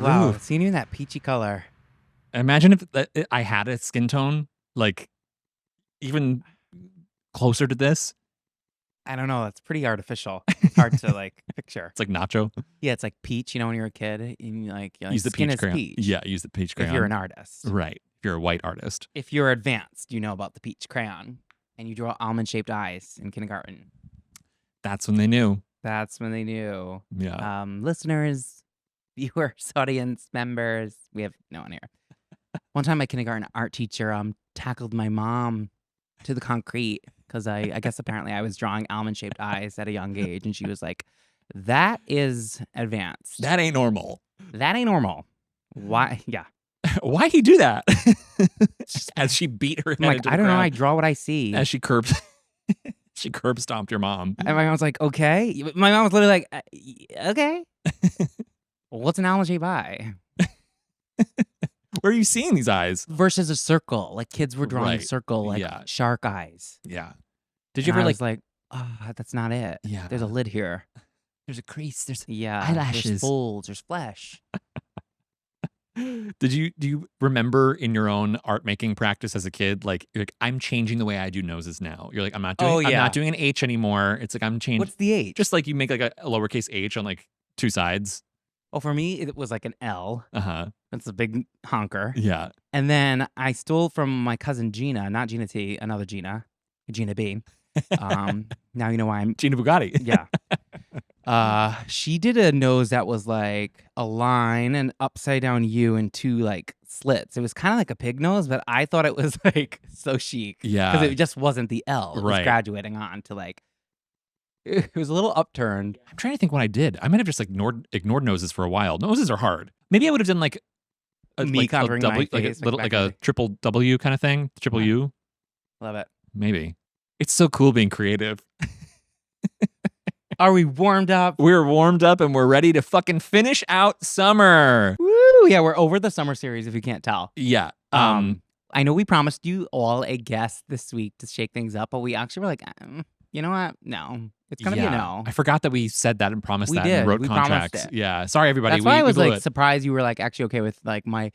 Wow, Oof. seeing you in that peachy color. Imagine if I had a skin tone like even closer to this. I don't know. It's pretty artificial. It's hard to like picture. It's like nacho. Yeah, it's like peach. You know, when you're a kid, and you're like Use the skin peach is crayon. peach. Yeah, use the peach crayon. If you're an artist, right? If you're a white artist. If you're advanced, you know about the peach crayon, and you draw almond-shaped eyes in kindergarten. That's when they knew. That's when they knew. Yeah. Listeners, viewers, audience members, we have no one here. One time, my kindergarten art teacher tackled my mom to the concrete because I guess apparently I was drawing almond-shaped eyes at a young age, and she was like, "That is advanced. That ain't normal. That ain't normal. Why? Yeah." Why'd he do that? As she beat her head I'm like, into the I don't know. ground. I draw what I see. As she curb stomped your mom. And my mom was like, okay. My mom was literally like, okay. What's an almond-shaped eye? Where are you seeing these eyes? Versus a circle. Like kids were drawing a Right. circle, like Yeah. shark eyes. Yeah. Did you And ever I was like, oh, that's not it. Yeah. There's a lid here. There's a crease. There's Yeah. eyelashes. There's folds. There's flesh. Do you remember in your own art making practice as a kid, like you're like, I'm changing the way I do noses now. You're like, I'm not doing an H anymore. It's like I'm changing. What's the H? Just like you make like a lowercase H on like two sides. Oh, for me, it was like an L. Uh-huh. That's a big honker. Yeah. And then I stole from my cousin Gina, not Gina T, another Gina, Gina B. Now you know why I'm Gina Bugatti. Yeah. She did a nose that was like a line and upside down U and two like slits. It was kind of like a pig nose, but I thought it was like so chic. Yeah. Because it just wasn't the L. It was Right. graduating on to like, it was a little upturned. I'm trying to think what I did. I might have just like ignored noses for a while. Noses are hard. Maybe I would have done like a, Me like a contouring my W, like a face, like little back like in a the- triple W kind of thing. Triple Yeah. U. Love it. Maybe. It's so cool being creative. Are we warmed up? We're warmed up and we're ready to fucking finish out summer. Woo! Yeah, we're over the summer series if you can't tell. Yeah. I know we promised you all a guest this week to shake things up, but we actually were like, you know what? No. It's going to be a no. I forgot that we said that and promised We that did. and wrote We promised contracts. it. Yeah. Sorry, everybody. That's why I was we blew like it. surprised you were like actually okay with like my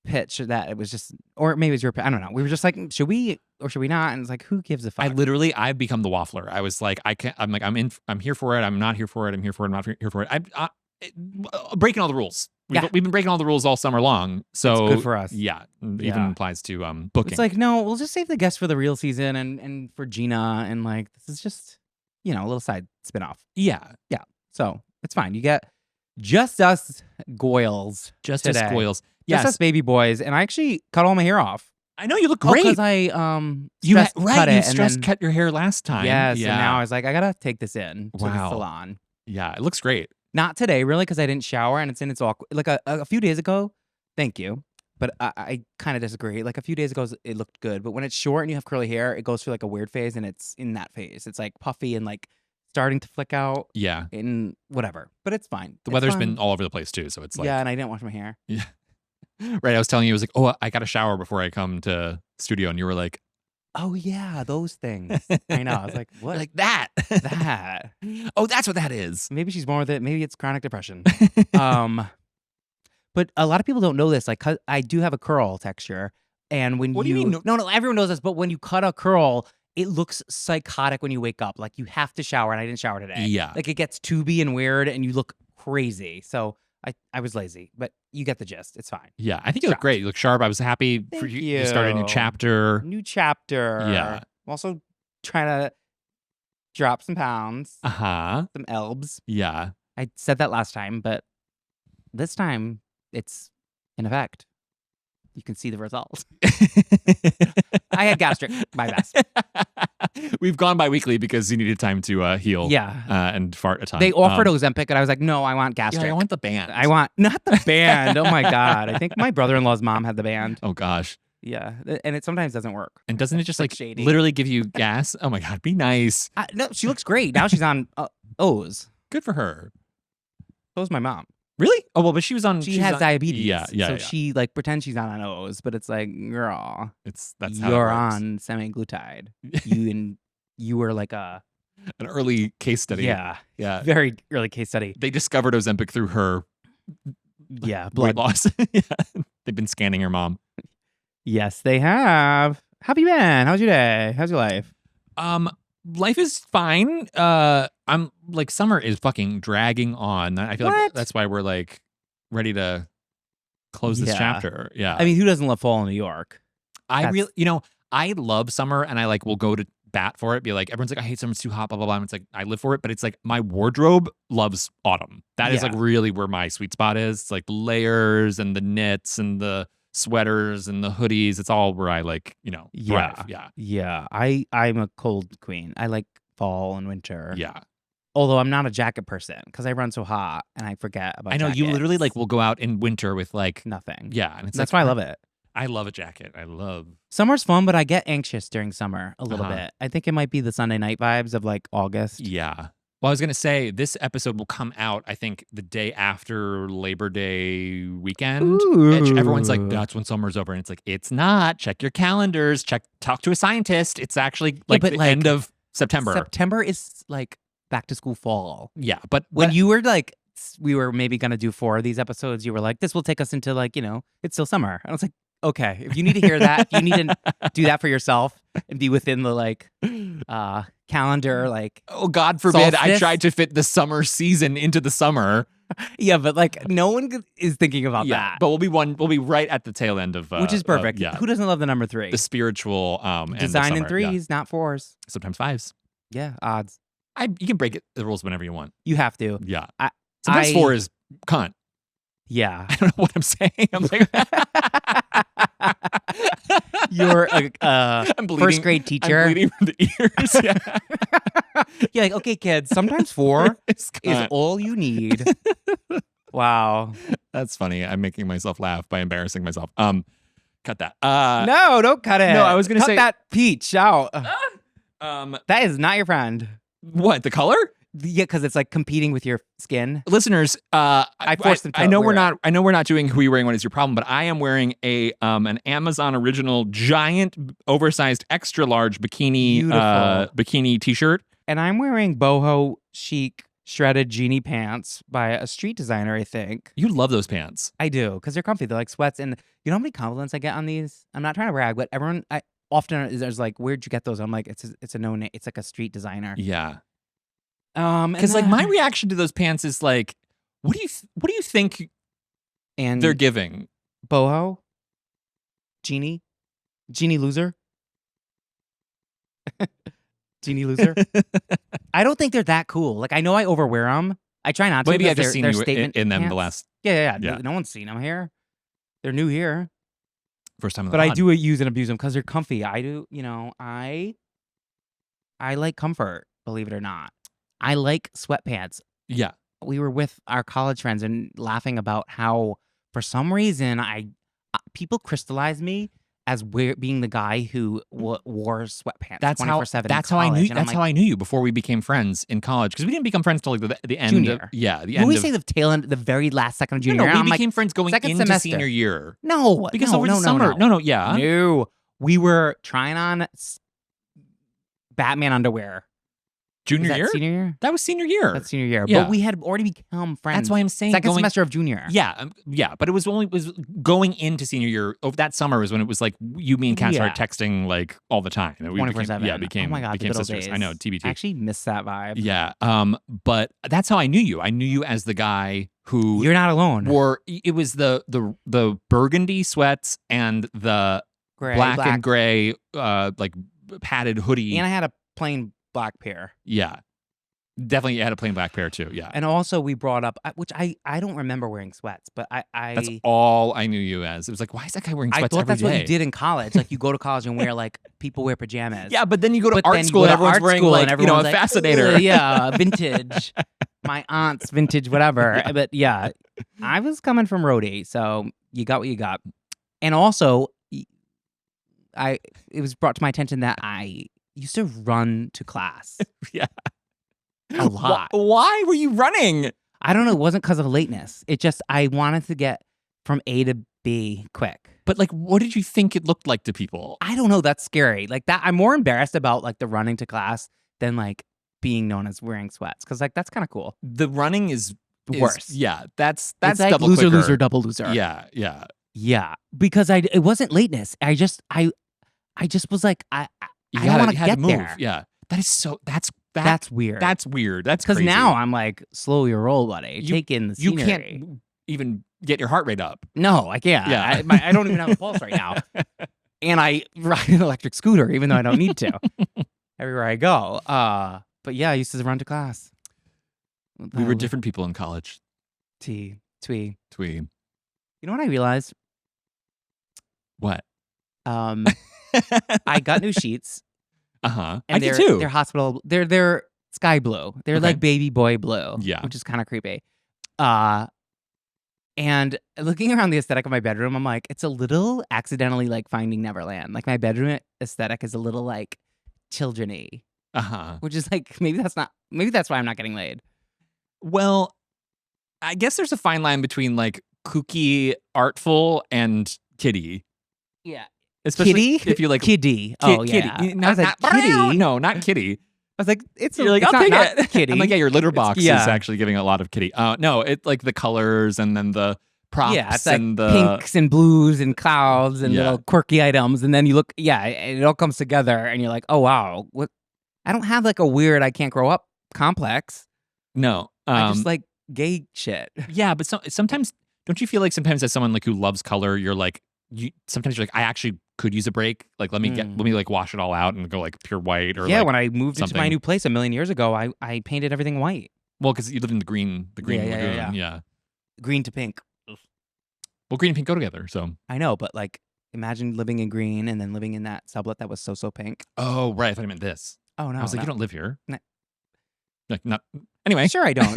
pitch that it was just, or maybe it was your, I don't know. We were just like, should we or should we not? And it's like, who gives a fuck? I've become the waffler. I was like, I'm here for it. I'm not here for it. I'm here for it. I'm not here for it. I'm breaking all the rules. We've been breaking all the rules all summer long. So It's good for us. Yeah. Even Yeah. applies to booking. It's like, no, we'll just save the guest for the real season and for Gina. And like, this is just, you know, a little side spinoff. yeah. So it's fine. You get just us Goyles. Just today. as Goyles. Just Yes. us baby boys. And I actually cut all my hair off. I know you look great. Because I you stress cut it you and stress then- cut your hair last time. Yes, Yeah. and now I was like, I gotta take this in to the Wow. salon. Yeah. It looks great. Not today, really, because I didn't shower and it's awkward. Like a few days ago, thank you, but I kind of disagree. Like a few days ago, it looked good, but when it's short and you have curly hair, it goes through like a weird phase, and it's in that phase. It's like puffy and like starting to flick out Yeah. and whatever. But it's fine. The It's weather's fun. been all over the place too. So it's like, yeah, and I didn't wash my hair. right. I was telling you, I was like, oh, I got to shower before I come to studio. And you were like, Oh yeah, those things. I know. I was like, what? like that. that? Oh, that's what that is. Maybe she's born with it. Maybe it's chronic depression. But a lot of people don't know this. Like, I do have a curl texture, and when What do you mean? No, everyone knows this. But when you cut a curl, it looks psychotic when you wake up. Like you have to shower, and I didn't shower today. Yeah. Like it gets tubey and weird, and you look crazy. So I was lazy, but you get the gist. It's fine. Yeah. I think you look Sharp. great. You look sharp. I was happy for Thank you. You started a new you. chapter. New chapter. Yeah. I'm also trying to drop some pounds, Uh huh. some elbs. Yeah. I said that last time, but this time it's in effect. You can see the results. I had gastric. My best. We've gone bi-weekly because you needed time to heal. Yeah. And fart a ton. They offered Ozempic, and I was like, no, I want Yeah, gastric. I want the band. I want not the band. Oh my God. I think my brother-in-law's mom had the band. Oh gosh. Yeah. And it sometimes doesn't work. And doesn't it just Like like shady. literally give you gas? Oh my God. Be nice. No, she looks great. Now she's on O's. Good for her. So's my mom. Really? Oh well, but she was on. She she's has on- diabetes. Yeah. Yeah. So yeah. she like pretends she's not on O's, but it's like, girl, That's how it you're works. on semaglutide. You were like a An early case study. yeah, Yeah. very early case study. They discovered Ozempic through her Yeah, weight blood loss. Yeah. They've been scanning your mom. Yes, they have. How have you been? How's your day? How's your life? Life is fine. I'm like, summer is fucking dragging on. I feel like that's why we're like ready to close this chapter. Yeah. I mean, who doesn't love fall in New York? I really, I love summer, and I like will go to bat for it. Be like, everyone's like, I hate summer, it's too hot, blah blah blah. And it's like, I live for it, but it's like my wardrobe loves autumn. That is like really where my sweet spot is. It's like the layers and the knits and the sweaters and the hoodies. It's all where I like, thrive. Yeah. I'm a cold queen. I like fall and winter. Yeah. Although I'm not a jacket person because I run so hot and I forget about. I know you literally like will go out in winter with like nothing. Yeah, and that's why I love it. I love a jacket. I love summer's fun, but I get anxious during summer a little bit. I think it might be the Sunday night vibes of like August. Yeah. Well, I was gonna say this episode will come out, I think, the day after Labor Day weekend. Everyone's like, "That's when summer's over," and it's like, it's not. Check your calendars. Talk to a scientist. It's actually like the end of September. September is like back to school fall. Yeah, but when you were like, we were maybe gonna do 4 of these episodes, you were like, this will take us into like, it's still summer. And I was like, okay, if you need to hear that, you need to do that for yourself and be within the like calendar, like, oh God forbid, solstice. I tried to fit the summer season into the summer. Yeah, but like no one is thinking about that. But we'll be right at the tail end of which is perfect. Who doesn't love the number 3? The spiritual design in 3s, not 4s. Sometimes 5s. Yeah, odds. You can break the rules whenever you want. You have to. Yeah. Sometimes 4 is cunt. Yeah. I don't know what I'm saying. I'm like, you're a first grade teacher. I'm bleeding from the ears. Yeah. You're like, okay, kids, sometimes 4 is all you need. Wow. That's funny. I'm making myself laugh by embarrassing myself. Cut that. No, don't cut it. No, I was going to say. Cut that peach out. That is not your friend. What, the color? Yeah, because it's like competing with your skin. Listeners, I forced them to I know we're not doing Who You Wearing What Is Your Problem, but I am wearing an Amazon original giant oversized extra large bikini t-shirt. And I'm wearing boho chic shredded genie pants by a street designer, I think. You love those pants. I do, because they're comfy. They're like sweats. And you know how many compliments I get on these? I'm not trying to brag, but everyone often is like, where'd you get those? I'm like, it's a no name. It's like a street designer. Yeah. Because like my reaction to those pants is like, what do you think and they're giving? Boho? Genie loser? Genie loser? I don't think they're that cool. Like, I know I overwear them. I try not to. Maybe I've just seen you in them pants. the last. Yeah. No one's seen them here. They're new here. First time. But I do use and abuse them because they're comfy. I do. I like comfort. Believe it or not. I like sweatpants. Yeah. We were with our college friends and laughing about how, for some reason, people crystallize me as being the guy who wore sweatpants 24/7. That's how I knew. That's how I knew you before we became friends in college. Because we didn't become friends till like the end. Junior. The end. When we say the tail end, the very last second of junior year. No, we became friends going into semester. Senior year. No, because over the summer. No, yeah. No, we were trying on Batman underwear. Junior year? Senior year? That was senior year. That's senior year. Yeah. But we had already become friends. That's why I'm saying second semester of junior. Yeah. But it was going into senior year. Over that summer was when it was like you, me, and Kat started texting like all the time. 24/7. Yeah, became oh my God, became the sisters. days. I know, TBT. I actually miss that vibe. Yeah. But that's how I knew you. I knew you as the guy who you're not alone. Wore it was the burgundy sweats and the black and gray like padded hoodie. And I had a plain black pair. Yeah. Definitely had a plain black pair too, yeah. And also we brought up, which I don't remember wearing sweats, but I that's all I knew you as. It was like, why is that guy wearing sweats every day? I thought that's what you did in college. Like you go to college and wear like, people wear pajamas. Yeah, but then you go to art school and everyone's wearing like, a fascinator. Yeah, vintage. My aunt's vintage, whatever. But yeah, I was coming from roadie, so you got what you got. And also, it was brought to my attention that I used to run to class. Yeah. A lot. Why were you running? I don't know. It wasn't because of lateness. It just, I wanted to get from A to B quick. But like, what did you think it looked like to people? I don't know. That's scary. Like that, I'm more embarrassed about like the running to class than like being known as wearing sweats. Cause like, that's kind of cool. The running is worse. Yeah, that's It's like double loser, quicker. loser, double loser. Yeah. Because it wasn't lateness. I just was like, I don't want to get move. there. Yeah, that's weird. That's weird. That's because crazy. now I'm like, slow your roll, buddy. Take in the scenery. You can't even get your heart rate up. No, I can't. Yeah. I don't even have a pulse right now. And I ride an electric scooter, even though I don't need to, everywhere I go. But yeah, I used to run to class. We were different people in college. Twee. You know what I realized? What? I got new sheets. I And did too. They're hospital. They're sky blue. They're like baby boy blue. Yeah. Which is kind of creepy. And looking around the aesthetic of my bedroom, I'm like, it's a little accidentally like Finding Neverland. Like my bedroom aesthetic is a little like children-y. Which is like, maybe that's why I'm not getting laid. Well, I guess there's a fine line between like kooky, artful, and kiddie. Yeah. Especially Kiddie? if you like kiddie. Oh, yeah. Kiddie. I was like, kiddie? No, not kiddie. I was like, You're like, I'll take it. Kiddie. I'm like, yeah, your litter box is yeah. actually giving a lot of kiddie. No, it's like the colors and then the props it's like and the pinks and blues and clouds and Yeah. little quirky items. And then you look, it all comes together and you're like, oh, wow. What? I don't have like a weird I can't grow up complex. No. I just like gay shit. Yeah, but sometimes, don't you feel like sometimes as someone like who loves color, you're like, sometimes you're like, I actually could use a break. Like, let me like wash it all out and go like pure white or when I moved into my new place a million years ago, I painted everything white. Well, because you lived in the green lagoon. Yeah. Green to pink. Well, green and pink go together, so. I know, but like, imagine living in green and then living in that sublet that was so pink. Oh, right. I thought you meant this. Oh, no. I was like, you don't live here. No. Like, not. Anyway. Sure, I don't.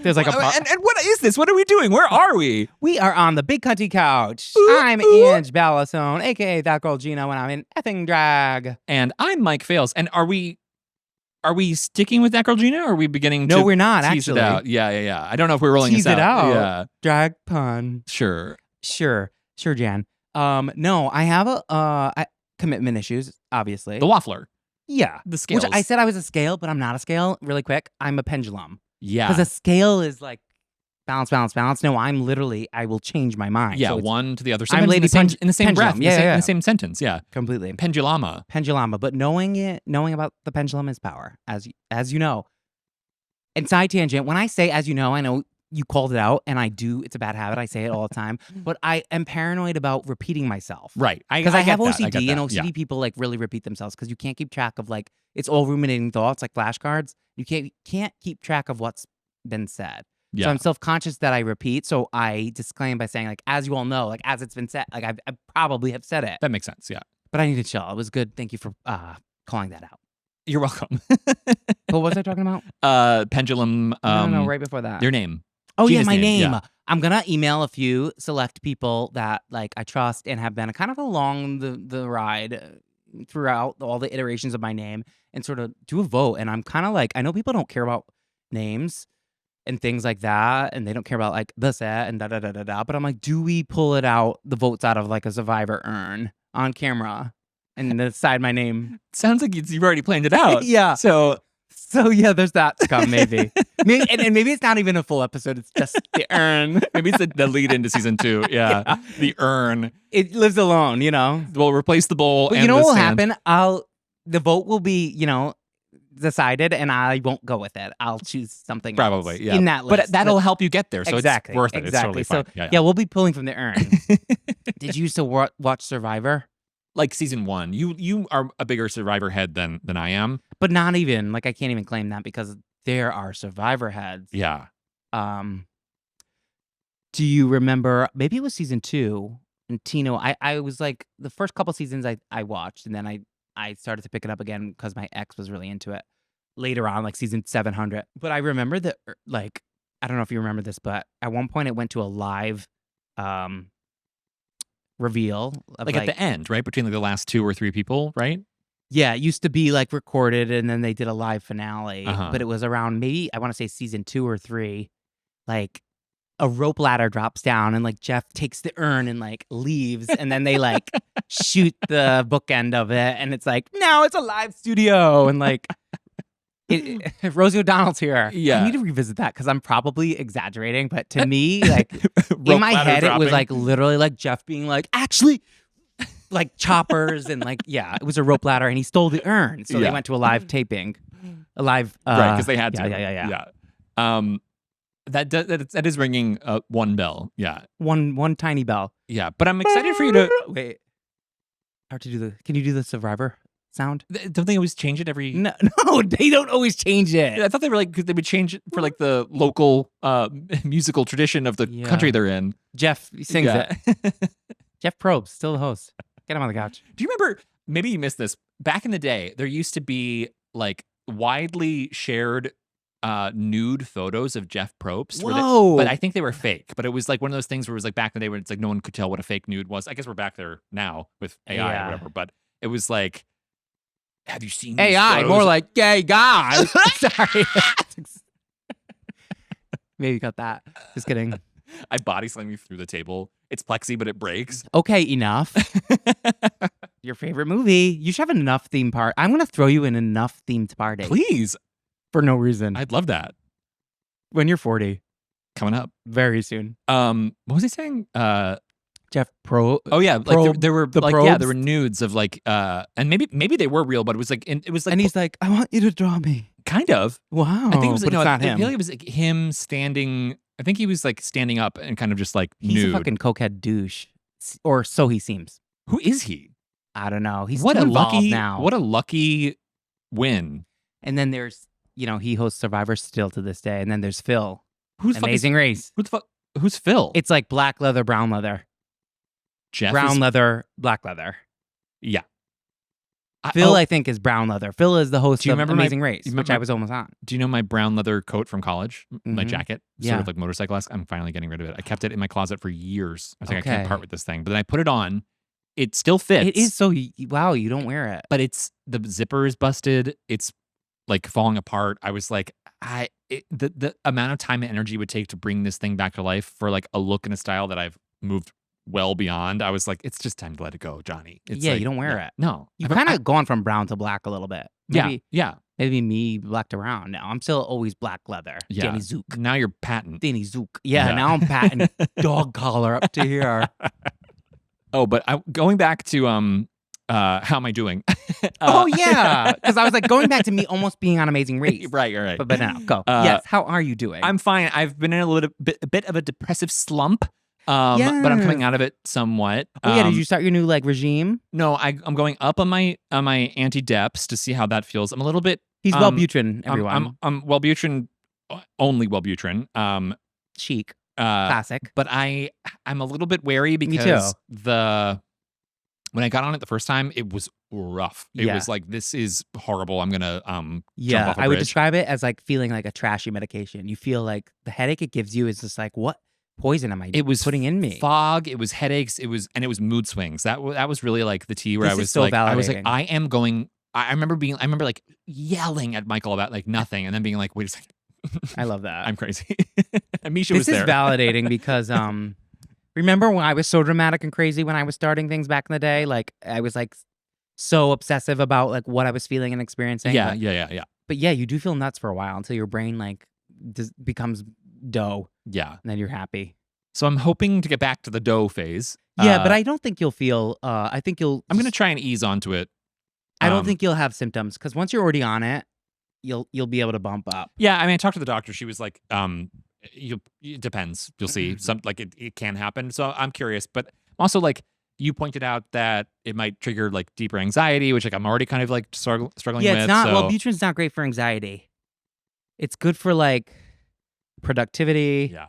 There's like and what is this? What are we doing? Where are we? We are on the big cunty couch. I'm Ange Ballasone, aka that girl Gina, when I'm in effing drag. And I'm Mike Fales. And are we sticking with that girl Gina, or are we beginning to we're not, tease actually. it out? Yeah. I don't know if we're rolling tease this it out. Yeah. Drag pun. Sure, Jan. No, I have a commitment issues, obviously. The waffler. Yeah. The scales. Which I said I was a scale, but I'm not a scale. Really quick, I'm a pendulum. Yeah. Because a scale is like balance. No, I'm literally, I will change my mind. Yeah, so one to the other. I'm Sometimes Lady in the same breath. Pendulum. In the same sentence. Yeah. Completely. Pendulama. But knowing about the pendulum is power, as you know. And side tangent, when I say as you know, I know you called it out, and I do. It's a bad habit. I say it all the time. But I am paranoid about repeating myself. Right. Because I have get that. OCD, and OCD people like really repeat themselves because you can't keep track of like, it's all ruminating thoughts like flashcards. You can't keep track of what's been said. Yeah. So I'm self-conscious that I repeat. So I disclaim by saying like, as you all know, like as it's been said, like I probably have said it. That makes sense. Yeah. But I need to chill. It was good. Thank you for calling that out. You're welcome. What was I talking about? Pendulum. No, right before that. Your name. Oh, Gina's yeah, my name. Yeah. I'm going to email a few select people that like I trust and have been kind of along the ride throughout all the iterations of my name and sort of do a vote. And I'm kind of like, I know people don't care about names and things like that, and they don't care about like the set and da-da-da-da-da. But I'm like, do we pull the votes out of like a Survivor Urn on camera and decide my name? Sounds like you've already planned it out. Yeah. So yeah, there's that to come, maybe. And maybe it's not even a full episode. It's just the urn. Maybe it's the lead into season 2. Yeah. The urn. It lives alone, you know. We'll replace the bowl. But and you know the what will stand. happen? The vote will be, decided, and I won't go with it. I'll choose something Probably, else yeah. in that list. But that'll help you get there. So exactly, it's worth it. Exactly. It's totally fine. So we'll be pulling from the urn. Did you used to watch Survivor? Like season 1. You are a bigger Survivor head than I am. But not even. Like I can't even claim that because there are Survivor heads. Yeah. Do you remember? Maybe it was season 2. And Tino, I was like the first couple seasons I watched, and then I started to pick it up again because my ex was really into it. Later on, like season 700. But I remember that, like, I don't know if you remember this, but at one point it went to a live reveal. Of Like at the end, right? Between like the last 2 or 3 people, right? Yeah, it used to be like recorded and then they did a live finale. Uh-huh. But it was around maybe, I want to say season 2 or 3. Like a rope ladder drops down and like Jeff takes the urn and like leaves. And then they like shoot the bookend of it. And it's like, now it's a live studio. And like, Rosie O'Donnell's here. Yeah. I need to revisit that because I'm probably exaggerating, but to me, like in Rope my ladder head, it was dropping. like literally like Jeff being like, actually, like choppers and like, yeah, it was a rope ladder and he stole the urn. So they Yeah. went to a live taping, a live, right, because they had to. Yeah. That is ringing one bell. Yeah. One tiny bell. Yeah. But I'm excited for you to. Wait. Hard to do can you do the Survivor sound? Don't they always change it every? No, they don't always change it. I thought they were like, 'cause they would change it for like the local musical tradition of the country they're in. Jeff sings it. Jeff Probst, still the host. Get him on the couch. Do you remember, maybe you missed this, back in the day, there used to be like widely shared nude photos of Jeff Probst. Whoa. But I think they were fake. But it was like one of those things where it was like back in the day when it's like no one could tell what a fake nude was. I guess we're back there now with AI or whatever. But it was like, have you seen these AI, photos? more like gay guys. Sorry. Maybe got that. Just kidding. I body slam you through the table. It's plexi, but it breaks. Okay, enough. Your favorite movie. You should have an enough theme party. I'm going to throw you an enough themed party. Please. For no reason. I'd love that. When you're 40. Coming up. Very soon. What was he saying? Jeff Pro. Oh yeah, like there were like probes? there were nudes of like and maybe they were real, but it was like and he's like, I want you to draw me. Kind of. Wow. I think it was but no, it's not I him. feel like it was like him standing. I think he was like standing up and kind of just like He's nude. a fucking cokehead douche, or so he seems. Who is he? I don't know. He's what too a involved lucky now. What a lucky win. And then there's he hosts Survivor still to this day. And then there's Phil. Who's Amazing Race. Who the fuck? Who's Phil? It's like black leather, brown leather. Jeff brown is, leather, black leather. Yeah. Phil, I think, is brown leather. Phil is the host Do you of remember Amazing Race, which remember- I was almost on. Do you know my brown leather coat from college? My Mhm. jacket, Yeah. sort of like motorcycle-esque. I'm finally getting rid of it. I kept it in my closet for years. I was like, I Okay. can't part with this thing. But then I put it on. It still fits. It is so, wow, you don't wear it. But it's the zipper is busted. It's like falling apart. I was like, the amount of time and energy it would take to bring this thing back to life for like a look and a style that I've moved well beyond. I was like, it's just time to let it go, Johnny. It's Yeah, like, you don't wear it. No. You've kind of gone from brown to black a little bit. Maybe, Yeah. Maybe me black to brown. No, I'm still always black leather. Yeah. Danny Zook. Now you're patent. Danny Zook. Yeah, Yeah. now I'm patting dog collar up to here. Oh, but going back to how am I doing? Oh yeah, because I was like going back to me almost being on Amazing Race. right. But now go. Yes, how are you doing? I'm fine. I've been in a bit of a depressive slump. But I'm coming out of it somewhat. Oh yeah, did you start your new regime? No, I'm going up on my anti-deps to see how that feels. I'm a little bit. He's Wellbutrin, everyone. I'm Wellbutrin, only Wellbutrin. Chic, classic. But I'm a little bit wary because when I got on it the first time, it was rough. It was like, this is horrible. I'm gonna jump off a I would bridge. describe it as like feeling like a trashy medication. You feel like the headache it gives you is just like, what poison am I putting in me? Fog. It was headaches. It was mood swings. That was really like the tea where This I is was so like, validating. I am going. I remember like yelling at Michael about like nothing, and then being like, wait a second. I love that. I'm crazy. Amisha was This there. is validating because remember when I was so dramatic and crazy when I was starting things back in the day? Like I was like so obsessive about like what I was feeling and experiencing. Yeah. But yeah, you do feel nuts for a while until your brain like becomes dough. Yeah. And then you're happy. So I'm hoping to get back to the dough phase. Yeah, but I don't think you'll feel. I think you'll. I'm gonna try and ease onto it. I don't think you'll have symptoms because once you're already on it, you'll be able to bump up. Yeah, I mean, I talked to the doctor. She was like, it depends. You'll see. Some like it can happen. So I'm curious, but also like you pointed out that it might trigger like deeper anxiety, which like I'm already kind of like struggling Yeah, with. it's not. So. Wellbutrin's not great for anxiety. It's good for like productivity. Yeah,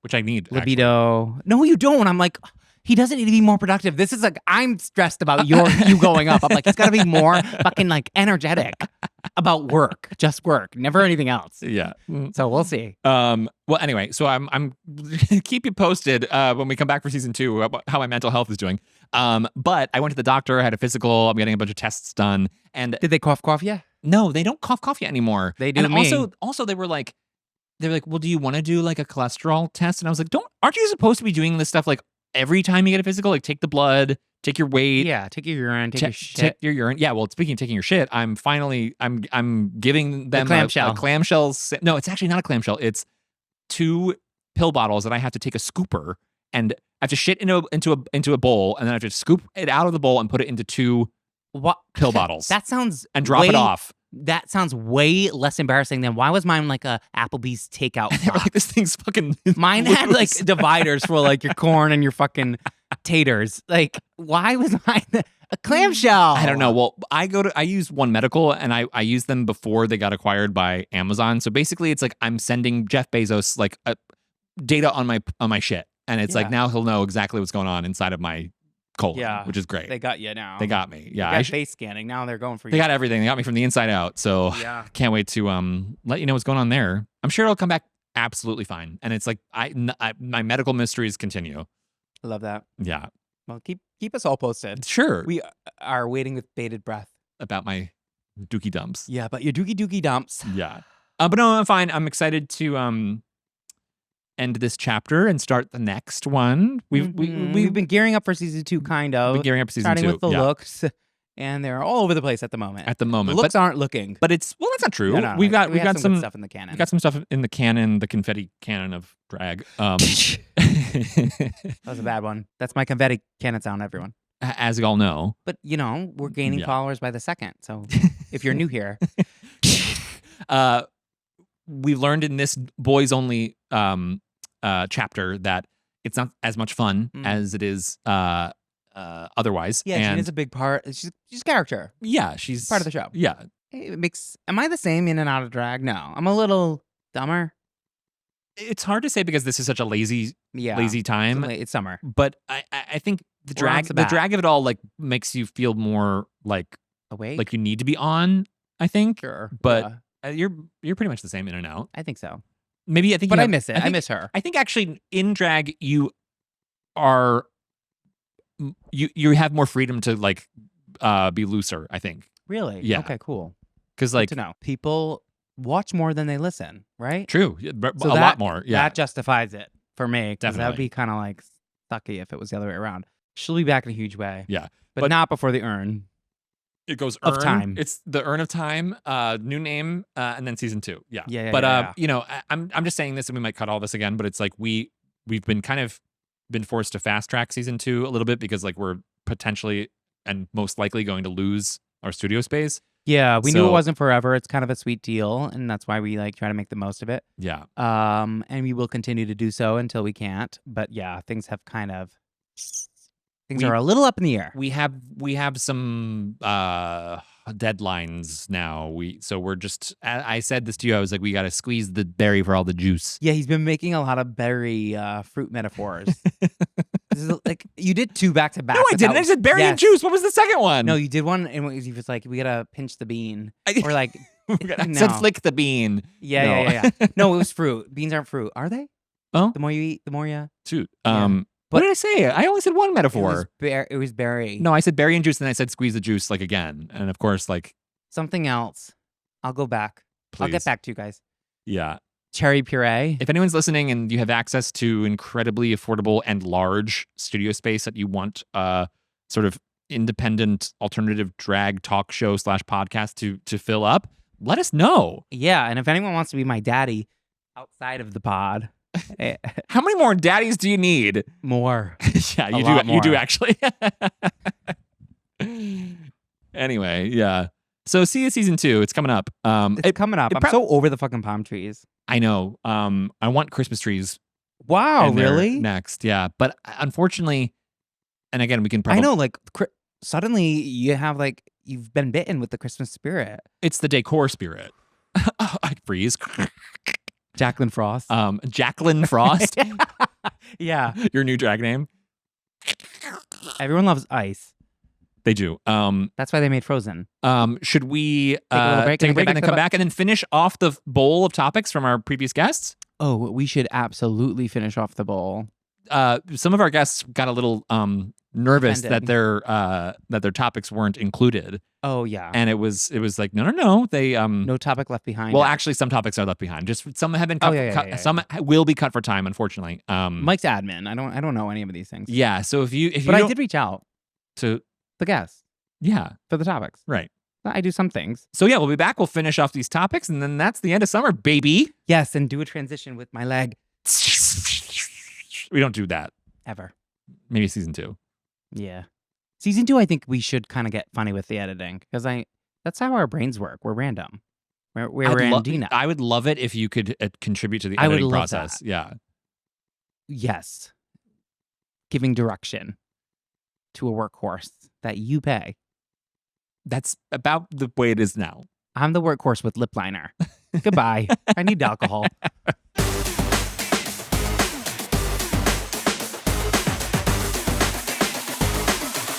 which I need. Libido. Actually. No, you don't. I'm like, he doesn't need to be more productive. This is like, I'm stressed about you going up. I'm like, he's got to be more fucking like energetic about work, just work, never anything else. Yeah. So we'll see. Well, anyway, so I'm keep you posted when we come back for season 2 about how my mental health is doing. But I went to the doctor, I had a physical. I'm getting a bunch of tests done. And did they cough you? No, they don't cough you anymore. They do and me. Also, they're like, well, do you want to do like a cholesterol test? And I was like, aren't you supposed to be doing this stuff like every time you get a physical? Like take the blood, take your weight. Yeah, take your urine, take your shit. Take your urine. Yeah, well, speaking of taking your shit, I'm giving them clamshell. a clamshell. No, it's actually not a clamshell. It's 2 pill bottles that I have to take a scooper and I have to shit into a bowl, and then I have to scoop it out of the bowl and put it into 2 pill bottles. That sounds and drop it off. That sounds way less embarrassing than why was mine like a Applebee's takeout? They were like, this thing's fucking. Mine had like dividers for like your corn and your fucking taters. Like, why was mine a clamshell? I don't know. Well, I use One Medical, and I used them before they got acquired by Amazon. So basically, it's like I'm sending Jeff Bezos like data on my shit, and it's like now he'll know exactly what's going on inside of my colon, which is great. They got you now. They got me. Yeah, they got face scanning. Now they're going for you. They got everything. They got me from the inside out. So can't wait to let you know what's going on there. I'm sure it'll come back absolutely fine. And it's like my medical mysteries continue. I love that. Yeah. Well, keep us all posted. Sure. We are waiting with bated breath about my dookie dumps. Yeah, but your dookie dumps. Yeah. But no, I'm fine. I'm excited to end this chapter and start the next one. We've been gearing up for season 2, kind of. Been gearing up for season 2. Starting with the looks, and they're all over the place at the moment. The looks aren't looking. But it's that's not true. No, we've got some good stuff in the canon. We got some stuff in the canon, the confetti canon of drag. That was a bad one. That's my confetti cannon sound, everyone. As you all know. But we're gaining followers by the second. So if you're new here, we've learned in this boys only chapter that it's not as much fun as it is otherwise. Yeah, Gina's a big part. She's character. Yeah, she's part of the show. Yeah. Am I the same in and out of drag? No, I'm a little dumber. It's hard to say because this is such a lazy time. It's summer. But I think the drag of it all like makes you feel more like awake, like you need to be on. I think. Sure, but you're pretty much the same in and out. I think so. Maybe I think, but I miss it. I miss her. I think actually in drag you are you have more freedom to like be looser. I think. Really? Yeah. Okay. Cool. Because like to know people watch more than they listen, right? True. A lot more. Yeah. That justifies it for me. Definitely. That would be kind of like sucky if it was the other way around. She'll be back in a huge way. Yeah. But not before the urn. It goes of time. It's the Urn of Time, new name, and then season 2. Yeah. Yeah. But yeah. I'm just saying this, and we might cut all this again. But it's like we've been kind of been forced to fast track season 2 a little bit because like we're potentially and most likely going to lose our studio space. Yeah, we knew it wasn't forever. It's kind of a sweet deal, and that's why we like try to make the most of it. Yeah. And we will continue to do so until we can't. But yeah, things have kind of are a little up in the air. We have some deadlines now. We're just. I said this to you. I was like, we got to squeeze the berry for all the juice. Yeah, he's been making a lot of berry fruit metaphors. This is like you did 2 back to back. No, I didn't. I said berry and juice. What was the second one? No, you did one, and he was like, we gotta pinch the bean, or like I said flick the bean. Yeah. No, it was fruit. Beans aren't fruit, are they? Oh, the more you eat, the more you. Shoot. What did I say? I only said one metaphor. It was berry. No, I said berry and juice, and then I said squeeze the juice like again, and of course like something else. I'll go back. Please. I'll get back to you guys. Yeah. Cherry puree. If anyone's listening and you have access to incredibly affordable and large studio space that you want sort of independent alternative drag talk show / podcast to fill up, let us know. Yeah, and if anyone wants to be my daddy outside of the pod. How many more daddies do you need? More. Yeah, you do. More. You do actually. Anyway, yeah. So see you season 2. It's coming up. It's coming up. I'm so over the fucking palm trees. I know. I want Christmas trees. Wow, really? Next, yeah. But unfortunately, and again, we can probably. I know, like suddenly you have like you've been bitten with the Christmas spirit. It's the decor spirit. I freeze. Jacqueline Frost. Jacqueline Frost. Yeah. Your new drag name. Everyone loves ice. They do. That's why they made Frozen. Should we take a little break and then come back and then finish off the bowl of topics from our previous guests? Oh, we should absolutely finish off the bowl. Some of our guests got a little nervous that their topics weren't included. Oh yeah. And it was like no. They no topic left behind. Well, actually some topics are left behind. Just some have been cut. Some will be cut for time, unfortunately. Mike's admin. I don't know any of these things. Yeah, so if you But I did reach out To the guests yeah, for the topics. right. I do some things. So yeah, we'll be back. We'll finish off these topics, and then that's the end of summer, baby. Yes, and do a transition with my leg. We don't do that. Ever. Maybe season 2. Yeah. Season 2, I think we should kind of get funny with the editing because that's how our brains work. We're random. We're randina. I would love it if you could contribute to the I would editing love process. that. Yeah. Yes. Giving direction to a workhorse that you pay. That's about the way it is now. I'm the workhorse with lip liner. Goodbye. I need alcohol.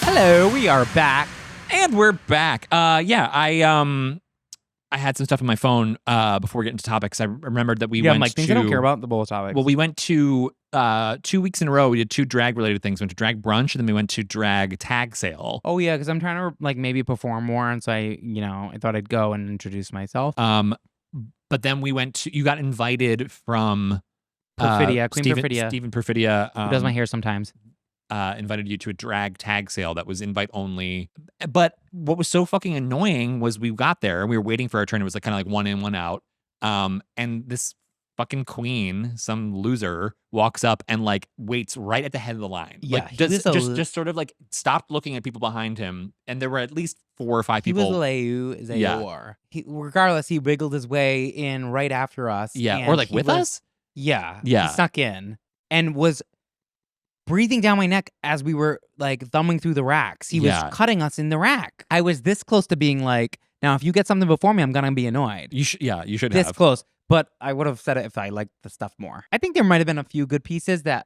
Hello, we are back. And we're back. I had some stuff on my phone before we get into topics. I remembered that we went things I don't care about, the bowl topics. Well, we went to 2 weeks in a row. We did 2 drag related things. We went to drag brunch, and then we went to drag tag sale. Oh yeah, because I'm trying to maybe perform more, and so I thought I'd go and introduce myself. But then we went to. You got invited from Perfidia, Queen Perfidia. Stephen Perfidia, who does my hair sometimes. Invited you to a drag tag sale that was invite only. But what was so fucking annoying was we got there and we were waiting for our turn. It was like kind of like 1 in, 1 out. And this fucking queen, some loser, walks up and like waits right at the head of the line. Yeah, like, just sort of like stopped looking at people behind him. And there were at least 4 or 5 people. He was Zayor. Regardless, he wiggled his way in right after us. Yeah, or like with us? Yeah. Yeah. He snuck in and was breathing down my neck as we were like thumbing through the racks. He was cutting us in the rack. I was this close to being like, now if you get something before me, I'm gonna be annoyed. You should this have. Close. But I would have said it if I liked the stuff more. I think there might have been a few good pieces that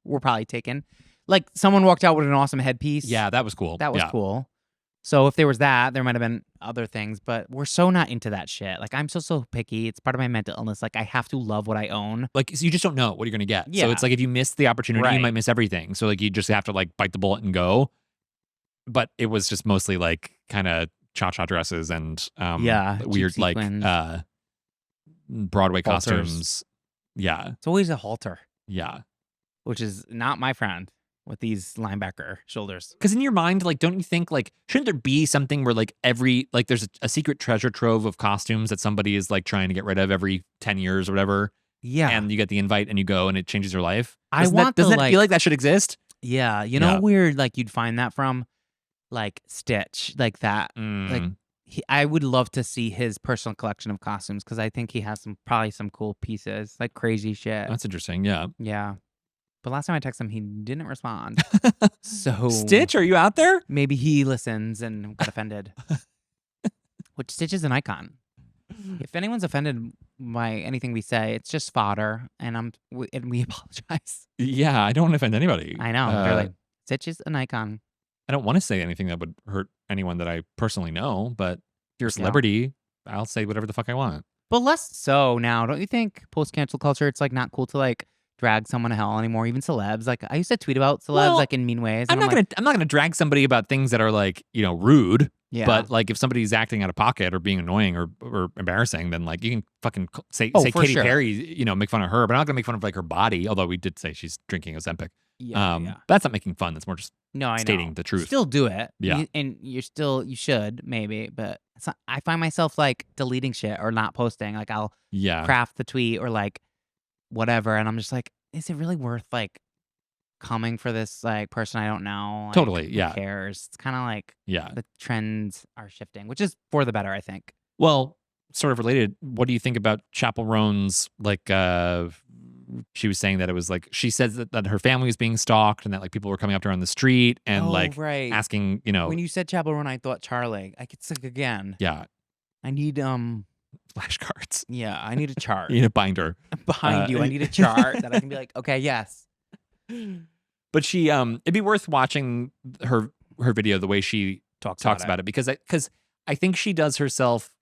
were probably taken. Like someone walked out with an awesome headpiece. Yeah, that was cool. That was cool. So if there was that, there might have been other things, but we're so not into that shit. Like I'm so picky. It's part of my mental illness. Like I have to love what I own. Like so you just don't know what you're gonna get. Yeah. So it's like if you miss the opportunity, you might miss everything. So like you just have to like bite the bullet and go. But it was just mostly like kind of cha-cha dresses and weird like Broadway halters. Costumes. Yeah. It's always a halter. Yeah. Which is not my friend with these linebacker shoulders. Because in your mind, like, don't you think, like, shouldn't there be something where, like, there's a secret treasure trove of costumes that somebody is, like, trying to get rid of every 10 years or whatever? Yeah. And you get the invite and you go and it changes your life? Doesn't that feel like that should exist? Yeah. You know where, like, you'd find that from? Like, Stitch. Like that. Like, I would love to see his personal collection of costumes because I think he has probably some cool pieces. Like, crazy shit. That's interesting. Yeah. Yeah. But last time I texted him, he didn't respond. So Stitch, are you out there? Maybe he listens and got offended. Which Stitch is an icon. If anyone's offended by anything we say, it's just fodder, and we apologize. Yeah, I don't want to offend anybody. I know. Really. Stitch is an icon. I don't want to say anything that would hurt anyone that I personally know, but if you're a celebrity, I'll say whatever the fuck I want. But less so now, don't you think? Post-cancel culture, it's like not cool to like drag someone to hell anymore, even celebs. Like I used to tweet about celebs like in mean ways. I'm not gonna drag somebody about things that are like, rude. Yeah. But like if somebody's acting out of pocket or being annoying or embarrassing, then like you can fucking say Katy Perry, make fun of her, but I'm not gonna make fun of like her body, although we did say she's drinking Ozempic. That's not making fun. That's more just stating the truth. Still do it. Yeah. And you should maybe, but I find myself like deleting shit or not posting. Like I'll craft the tweet or like whatever, and I'm just like, is it really worth like coming for this like person I don't know? Like, totally. Who cares? It's kind of like the trends are shifting, which is for the better, I think. Well, sort of related. What do you think about Chappell Roan's like? She was saying that it was like she says that her family was being stalked and that like people were coming up to her on the street and asking, When you said Chappell Roan, I thought Charlie. I could sick again. Yeah. I need flashcards. Yeah, I need a chart. You need a binder. Behind you, I need a chart that I can be like, okay, yes. But she, it'd be worth watching her video the way she talks about it because I think she does herself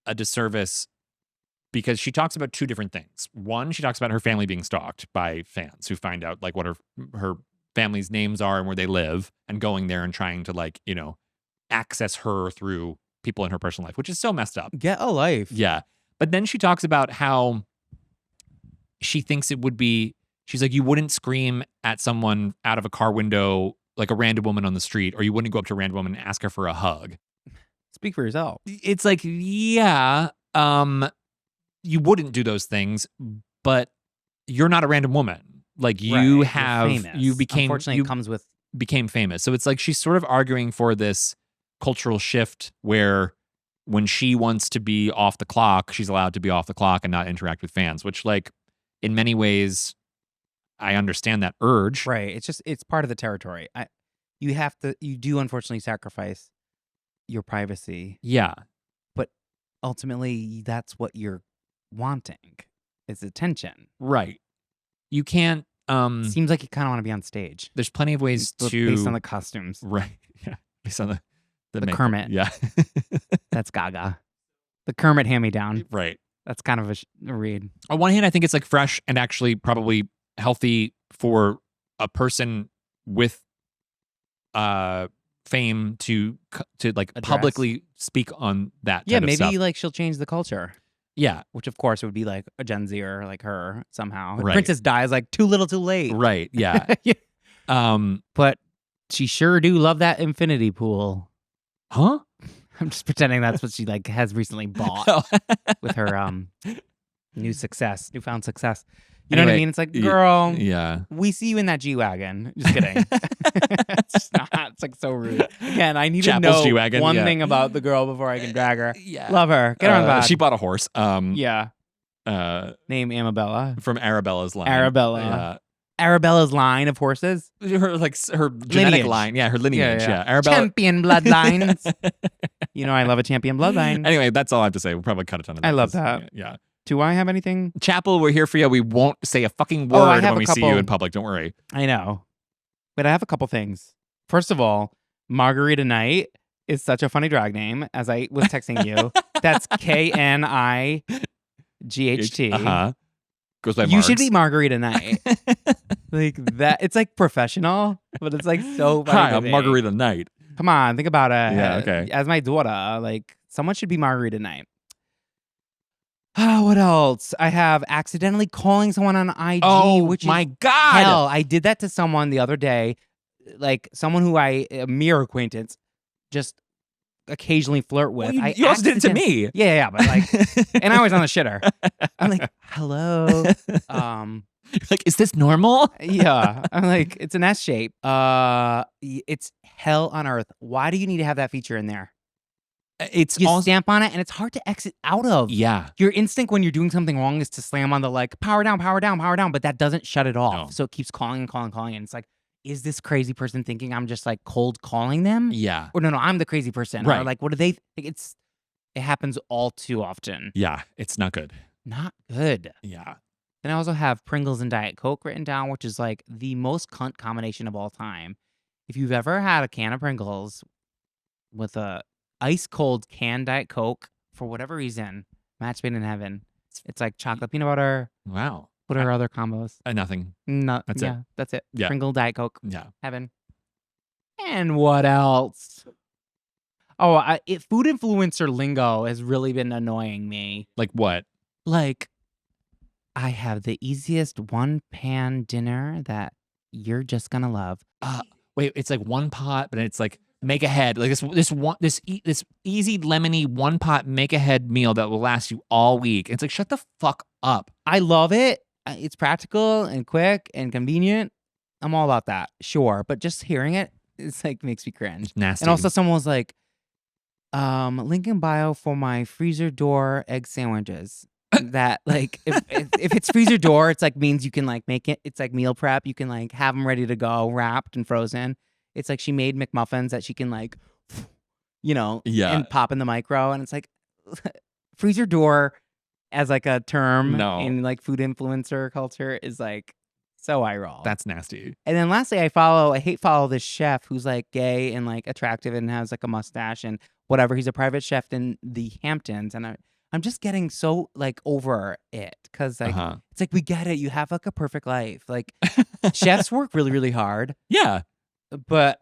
a disservice because she talks about 2 different things. One, she talks about her family being stalked by fans who find out like what her family's names are and where they live and going there and trying to like, access her through people in her personal life, which is so messed up. Get a life. Yeah. But then she talks about how she thinks it would be, she's like, you wouldn't scream at someone out of a car window like a random woman on the street, or you wouldn't go up to a random woman and ask her for a hug. Speak for yourself. It's like, yeah, you wouldn't do those things, but you're not a random woman. Like you Unfortunately, it comes with became famous. So it's like she's sort of arguing for this cultural shift where when she wants to be off the clock, she's allowed to be off the clock and not interact with fans, which like in many ways I understand that urge. Right. It's part of the territory. You do unfortunately sacrifice your privacy. Yeah. But ultimately that's what you're wanting is attention. Right. You can't Seems like you kind of want to be on stage. There's plenty of ways based on the costumes. Right. Yeah. Based on the Kermit. Yeah. That's Gaga. The Kermit hand-me-down. Right. That's kind of a read. On one hand, I think it's like fresh and actually probably healthy for a person with fame to like Address. Publicly speak on that. Yeah, kind of maybe stuff. like she'll change the culture. Yeah. Which of course would be like a Gen Zer like her somehow. Right. Princess Di is like too little too late. Right. Yeah. Yeah. But she sure do love that infinity pool. Huh? I'm just pretending that's what she like has recently bought with her newfound success. You know what I mean? It's like, girl, yeah, we see you in that G-Wagon. Just kidding. It's not. It's like so rude. Again, I need Chappell's to know G-Wagon, one yeah. thing about the girl before I can drag her. Yeah. Love her. Get her on the pod. She bought a horse. Yeah. Name Amabella. From Arabella's line. Arabella. Yeah. Arabella's line of horses. Her genetic line. Yeah, her lineage. Yeah. Arabella. Champion bloodlines. You know I love a champion bloodline. Anyway, that's all I have to say. We'll probably cut a ton of that. I love that. Yeah. Do I have anything? Chappell, we're here for you. We won't say a fucking word when we see you in public. Don't worry. I know. But I have a couple things. First of all, Margarita Night is such a funny drag name, as I was texting you. That's KNIGHT. Uh-huh. Goes by You Margs. should be Margarita Night. Like that. It's like professional, but it's like so funny. Hi, I'm Margarita Night. Come on, think about it. Yeah, okay. As my daughter, like someone should be Margarita Night. What else? I have accidentally calling someone on IG. Oh, which my is God. hell. I did that to someone the other day, like someone who a mere acquaintance, just occasionally flirt with. Well, you also did it to me. Yeah, but like, and I was on the shitter. I'm like, hello. Like, is this normal? Yeah. I'm like, it's an S shape. It's hell on earth. Why do you need to have that feature in there? It's You also, stamp on it and it's hard to exit out of. yeah. Your instinct when you're doing something wrong is to slam on the like power down, but that doesn't shut it off. No. So it keeps calling and calling and calling. And it's like, is this crazy person thinking I'm just like cold calling them? Yeah. Or no, I'm the crazy person. Right. Or like, what do they think? It happens all too often. Yeah. It's not good. Not good. Yeah. Then I also have Pringles and Diet Coke written down, which is like the most cunt combination of all time. If you've ever had a can of Pringles with a ice cold canned Diet Coke, for whatever reason, match made in heaven. It's like chocolate peanut butter. Wow. What are other combos? Nothing. No, That's it. That's it. Yeah. Pringle Diet Coke. Yeah. Heaven. And what else? Oh, food influencer lingo has really been annoying me. Like what? Like, I have the easiest one-pan dinner that you're just gonna love. Wait, it's like one pot, but it's like make ahead. Like this easy lemony one pot make ahead meal that will last you all week. It's like, shut the fuck up. I love it. It's practical and quick and convenient. I'm all about that. Sure. But just hearing it, it's like makes me cringe. It's nasty. And also someone was like, link in bio for my freezer door egg sandwiches. That like if it's freezer door, it's like means you can like make it. It's like meal prep. You can like have them ready to go, wrapped and frozen. It's like she made McMuffins that she can like, Yeah. and pop in the micro. And it's like freezer door as like a term in like food influencer culture is like so eye roll. That's nasty. And then lastly, I hate follow this chef who's like gay and like attractive and has like a mustache and whatever. He's a private chef in the Hamptons, and I'm just getting so like over it because like it's like we get it. You have like a perfect life. Like chefs work really really hard. Yeah, but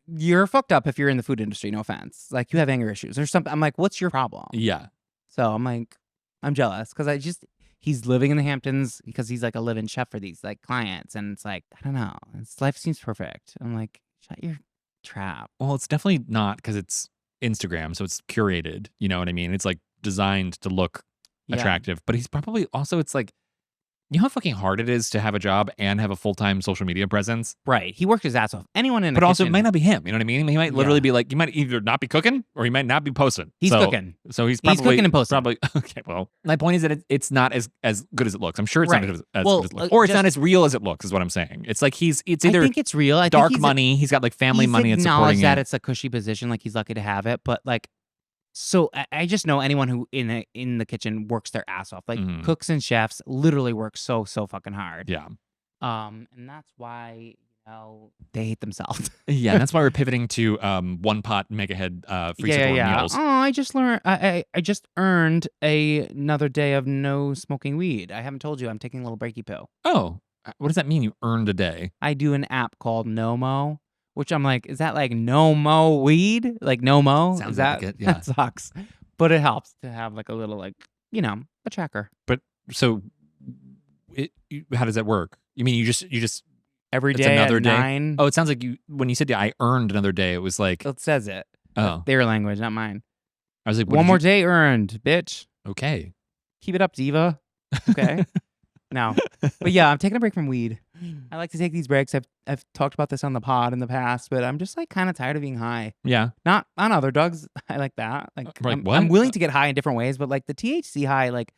you're fucked up if you're in the food industry. No offense. Like you have anger issues or something. I'm like, what's your problem? Yeah. So I'm like, I'm jealous because he's living in the Hamptons because he's like a live-in chef for these like clients, and it's like, I don't know, his life seems perfect. I'm like, shut your trap. Well, it's definitely not because it's Instagram, so it's curated. You know what I mean? It's like designed to look Yeah. attractive, but he's probably also, it's like, you know how fucking hard it is to have a job and have a full-time social media presence? Right. He worked his ass off. Anyone in But a also, it kitchen, might not be him. You know what I mean? He might literally Yeah. be like, he might either not be cooking or he might not be posting. he's So- cooking. So he's He's probably cooking and posting. Probably okay. Well, my point is that it's not as good as it looks. I'm sure it's Right. not as Well, good as it looks, or it's just- not as real as it looks. Is what I'm saying. It's like it's I either think it's real. I think dark he's money. He's got like family he's money that's supporting acknowledged that it. it's a cushy position, like he's lucky to have it. But like, so I just know anyone who in the kitchen works their ass off. Like Mhm. cooks and chefs literally work so fucking hard. Yeah, And that's why they hate themselves. yeah. And that's why we're pivoting to one pot mega head free meals. Oh, I just learned. I just earned another day of no smoking weed. I haven't told you. I'm taking a little breaky pill. Oh, what does that mean? You earned a day? I do an app called NoMo, which I'm like, is that like no mo weed? Like no mo? Sounds Is that like it, yeah. that sucks? But it helps to have like a little like a tracker So, how does that work? You mean you just every It's day another at day? 9. Oh, it sounds like when you said I earned another day, it was like It says it. oh, Their language, not mine. I was like, what One did more you- day earned, bitch. Okay. Keep it up, diva. Okay. No, but yeah, I'm taking a break from weed. I like to take these breaks. I've talked about this on the pod in the past, but I'm just like kind of tired of being high. Yeah. Not on other drugs. I like that. Like Like I'm what? willing to get high in different ways, but like the THC high, like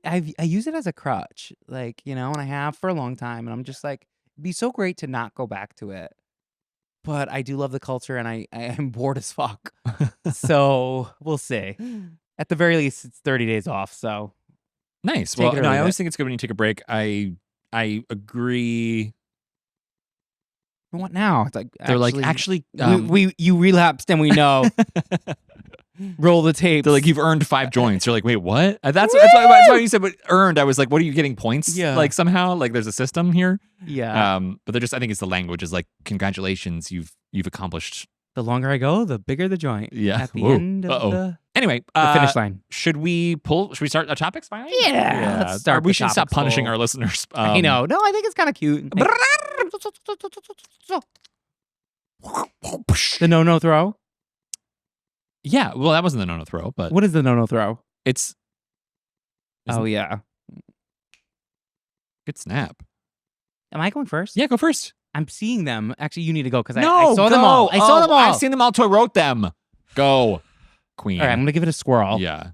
I use it as a crutch, like and I have for a long time, and I'm just like, it'd be so great to not go back to it. But I do love the culture, and I am bored as fuck. So we'll see. At the very least, it's 30 days off. So Nice. Take Well, it or no, I leave always it. think it's good when you take a break. I agree. what now? It's like They're like actually you relapsed, and we know. Roll the tape. they're like you've earned 5 joints. You're like, wait, what? That's why you said but earned. I was like, what are you getting points? Yeah. Like somehow like there's a system here. Yeah. But they're just I think it's the language is like congratulations, you've accomplished. The longer I go, the bigger the joint. Yeah. At the Whoa. end of Uh-oh. the Anyway, finish line. Should we start our topics finally? Yeah, let's start We the should stop topics punishing full. our listeners. I know. No, I think it's kind of cute. The no throw. Yeah, well, that wasn't the no throw, but What is the no throw? it's Oh yeah. good snap. Am I going first? Yeah, go first. I'm seeing them. Actually, you need to go because No, I saw them go. all. I saw them all. I've seen them all. I wrote them. Go, Queen. All right, I'm gonna give it a swirl. Yeah.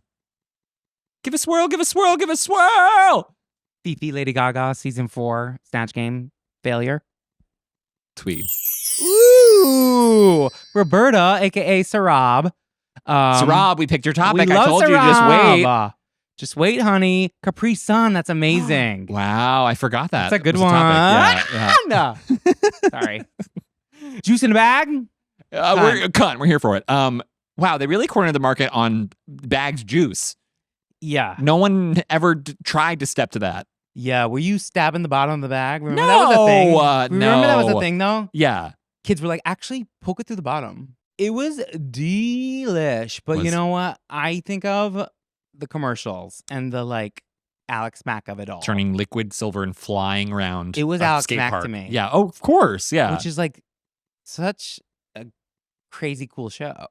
Give a swirl. Give a swirl. Give a swirl. Fifi, Lady Gaga, season 4, Snatch Game failure. Tweet. Ooh, Roberta, aka Sohrob. Sohrob, we picked your topic. We I love told you to just wait. Sohrob. Just wait, honey. Capri Sun, that's amazing. Wow, I forgot that. That's a good was one. topic. Yeah, No. Sorry. Juice in a bag? yeah. We're here for it. Wow, they really cornered the market on bagged juice. Yeah. No one ever tried to step to that. Yeah. Were you stabbing the bottom of the bag? Remember that was a thing? Remember that was a no. thing, though? Yeah. Kids were like, actually, poke it through the bottom. It was delish. But you know what? I think of the commercials and the like Alex Mack of it all. Turning liquid silver and flying around. It was a Alex skate Mack park. to me. Yeah. Oh, of course. Yeah. Which is like such a crazy cool show.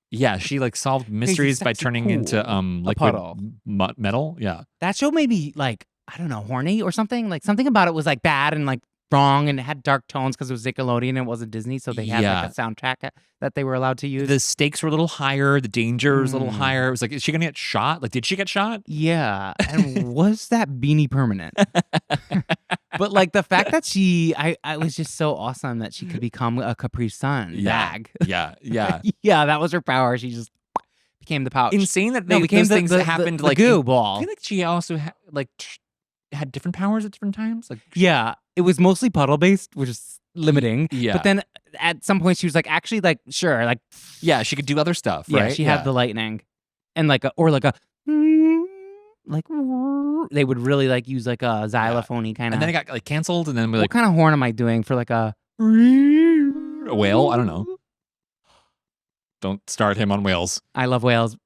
Yeah. She like solved mysteries by sexy, turning cool. into liquid puddle. metal. Yeah. That show made me like, I don't know, horny or something. Like something about it was like bad and like wrong, and it had dark tones because it was Nickelodeon and it wasn't Disney, so they had like a soundtrack that they were allowed to use. The stakes were a little higher. The danger was a little higher. It was like, is she gonna get shot? Like, did she get shot? Yeah, and was that beanie permanent? But like the fact that I was just so awesome that she could become a Capri Sun bag. Yeah. Yeah. Yeah, that was her power. She just became the pouch. Insane that No, became those things the happened the like goo I ball. feel like she also had different powers at different times. Like Yeah, it was mostly puddle based, which is limiting. Yeah. But then at some point she was like, actually, like, sure, like, yeah, she could do other stuff. yeah, Right? she had the lightning, and like they would really like use like a xylophone kind of. And then it got like canceled, and then we what like kind of horn am I doing for like a whale? I don't know. Don't start him on whales. I love whales.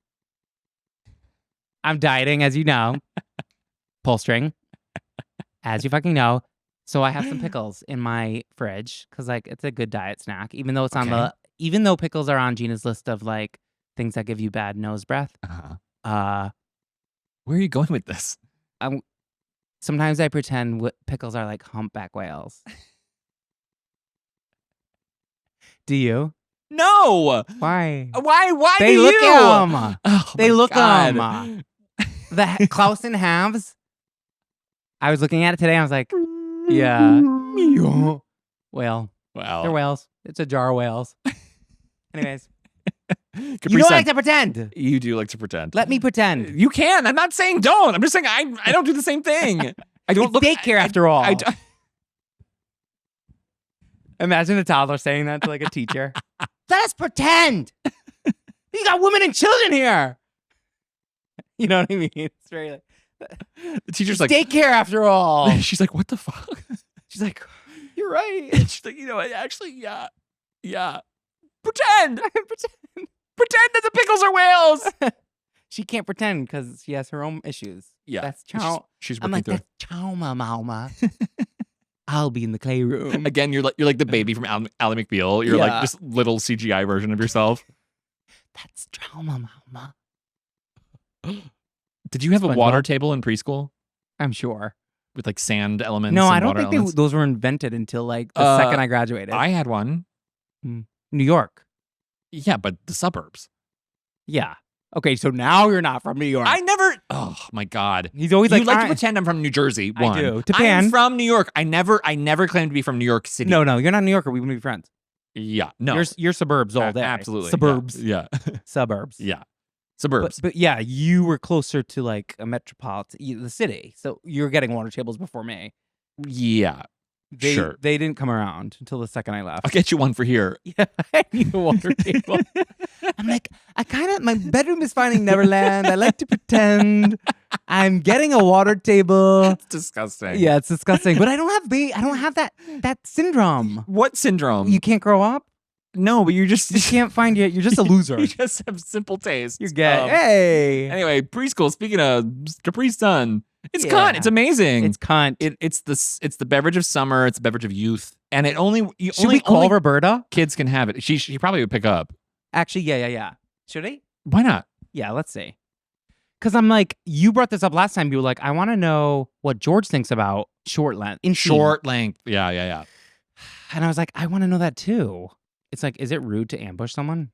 I'm dieting, as you know. pull string, as you fucking know. So I have some pickles in my fridge because like it's a good diet snack, even though it's on Okay. even though pickles are on Gina's list of like things that give you bad nose breath. Uh-huh. Where are you going with this? Sometimes I pretend pickles are like humpback whales. Do you? No. Why? Why They do look you? them. Oh, They my look God. them. The Clausen halves. I was looking at it today. And I was like, yeah. Well, Wow. they're whales. It's a jar of whales. Anyways, Capri you don't Sun. like to pretend. You do like to pretend. Let me pretend. You can. I'm not saying don't. I'm just saying I don't do the same thing. I don't It's look daycare after all. I don't- Imagine a toddler saying that to like a teacher. Let us pretend. You got women and children here. You know what I mean? It's very like the teacher's it's like daycare after all. She's like, what the fuck? She's like, you're right. She's like, actually, yeah. Pretend. Pretend that the pickles are whales. She can't pretend because she has her own issues. Yeah, That's chow. She's I'm working like, through it. that's Chauma Mauma. I'll be in the clay room. Again, you're like the baby from Ally McBeal. You're like this little CGI version of yourself. That's Chauma Mauma. Did you have a SpongeBob? water table in preschool I'm sure. with like sand elements? No, and I don't water think elements? those were invented until like the second I graduated. I had one. New York. Yeah, but the suburbs. Yeah. Okay, so now you're not from New York. I never. Oh my God. He's always You like, like to pretend I'm from New Jersey. One. I do. Japan. I'm from New York. I never claimed to be from New York City. No, you're not New Yorker. We wouldn't be friends. Yeah. No. You're suburbs all day. Absolutely. Suburbs. Yeah. Suburbs. Yeah. Suburbs. But yeah, you were closer to like a metropolitan, the city. So you were getting water tables before me. Yeah. Sure. They didn't come around until the second I left. I'll get you one for here. Yeah, I need a water table. I'm like, my bedroom is Finding Neverland. I like to pretend I'm getting a water table. It's disgusting. Yeah, it's disgusting. But I don't have that syndrome. What syndrome? You can't grow up. No, but you You can't find it. You're just a loser. You just have simple taste. You're gay. Hey. Anyway, preschool. Speaking of Capri Sun, it's Yeah. cunt. It's amazing. It's cunt. It's the beverage of summer. It's the beverage of youth, and it Should we call Roberta? kids can have it. She probably would pick up. Actually, yeah. Should I? Why not? Yeah, let's see. Because I'm like, you brought this up last time. You were like, I want to know what George thinks about short length. Short length. Yeah. And I was like, I want to know that too. It's like, is it rude to ambush someone?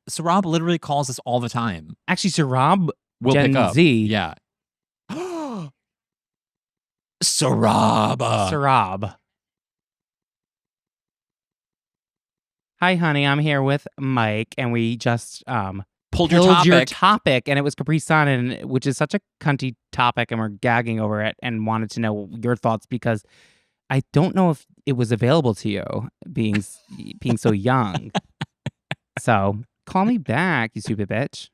Sohrob literally calls us all the time. Actually, Sohrob We'll Gen pick up. Z. Yeah. Sohrob. Sohrob. Hi, honey. I'm here with Mike, and we just Pulled your topic, and it was Capri Sun, and which is such a cunty topic, and we're gagging over it, and wanted to know your thoughts because I don't know if it was available to you, being so young. So call me back, you stupid bitch.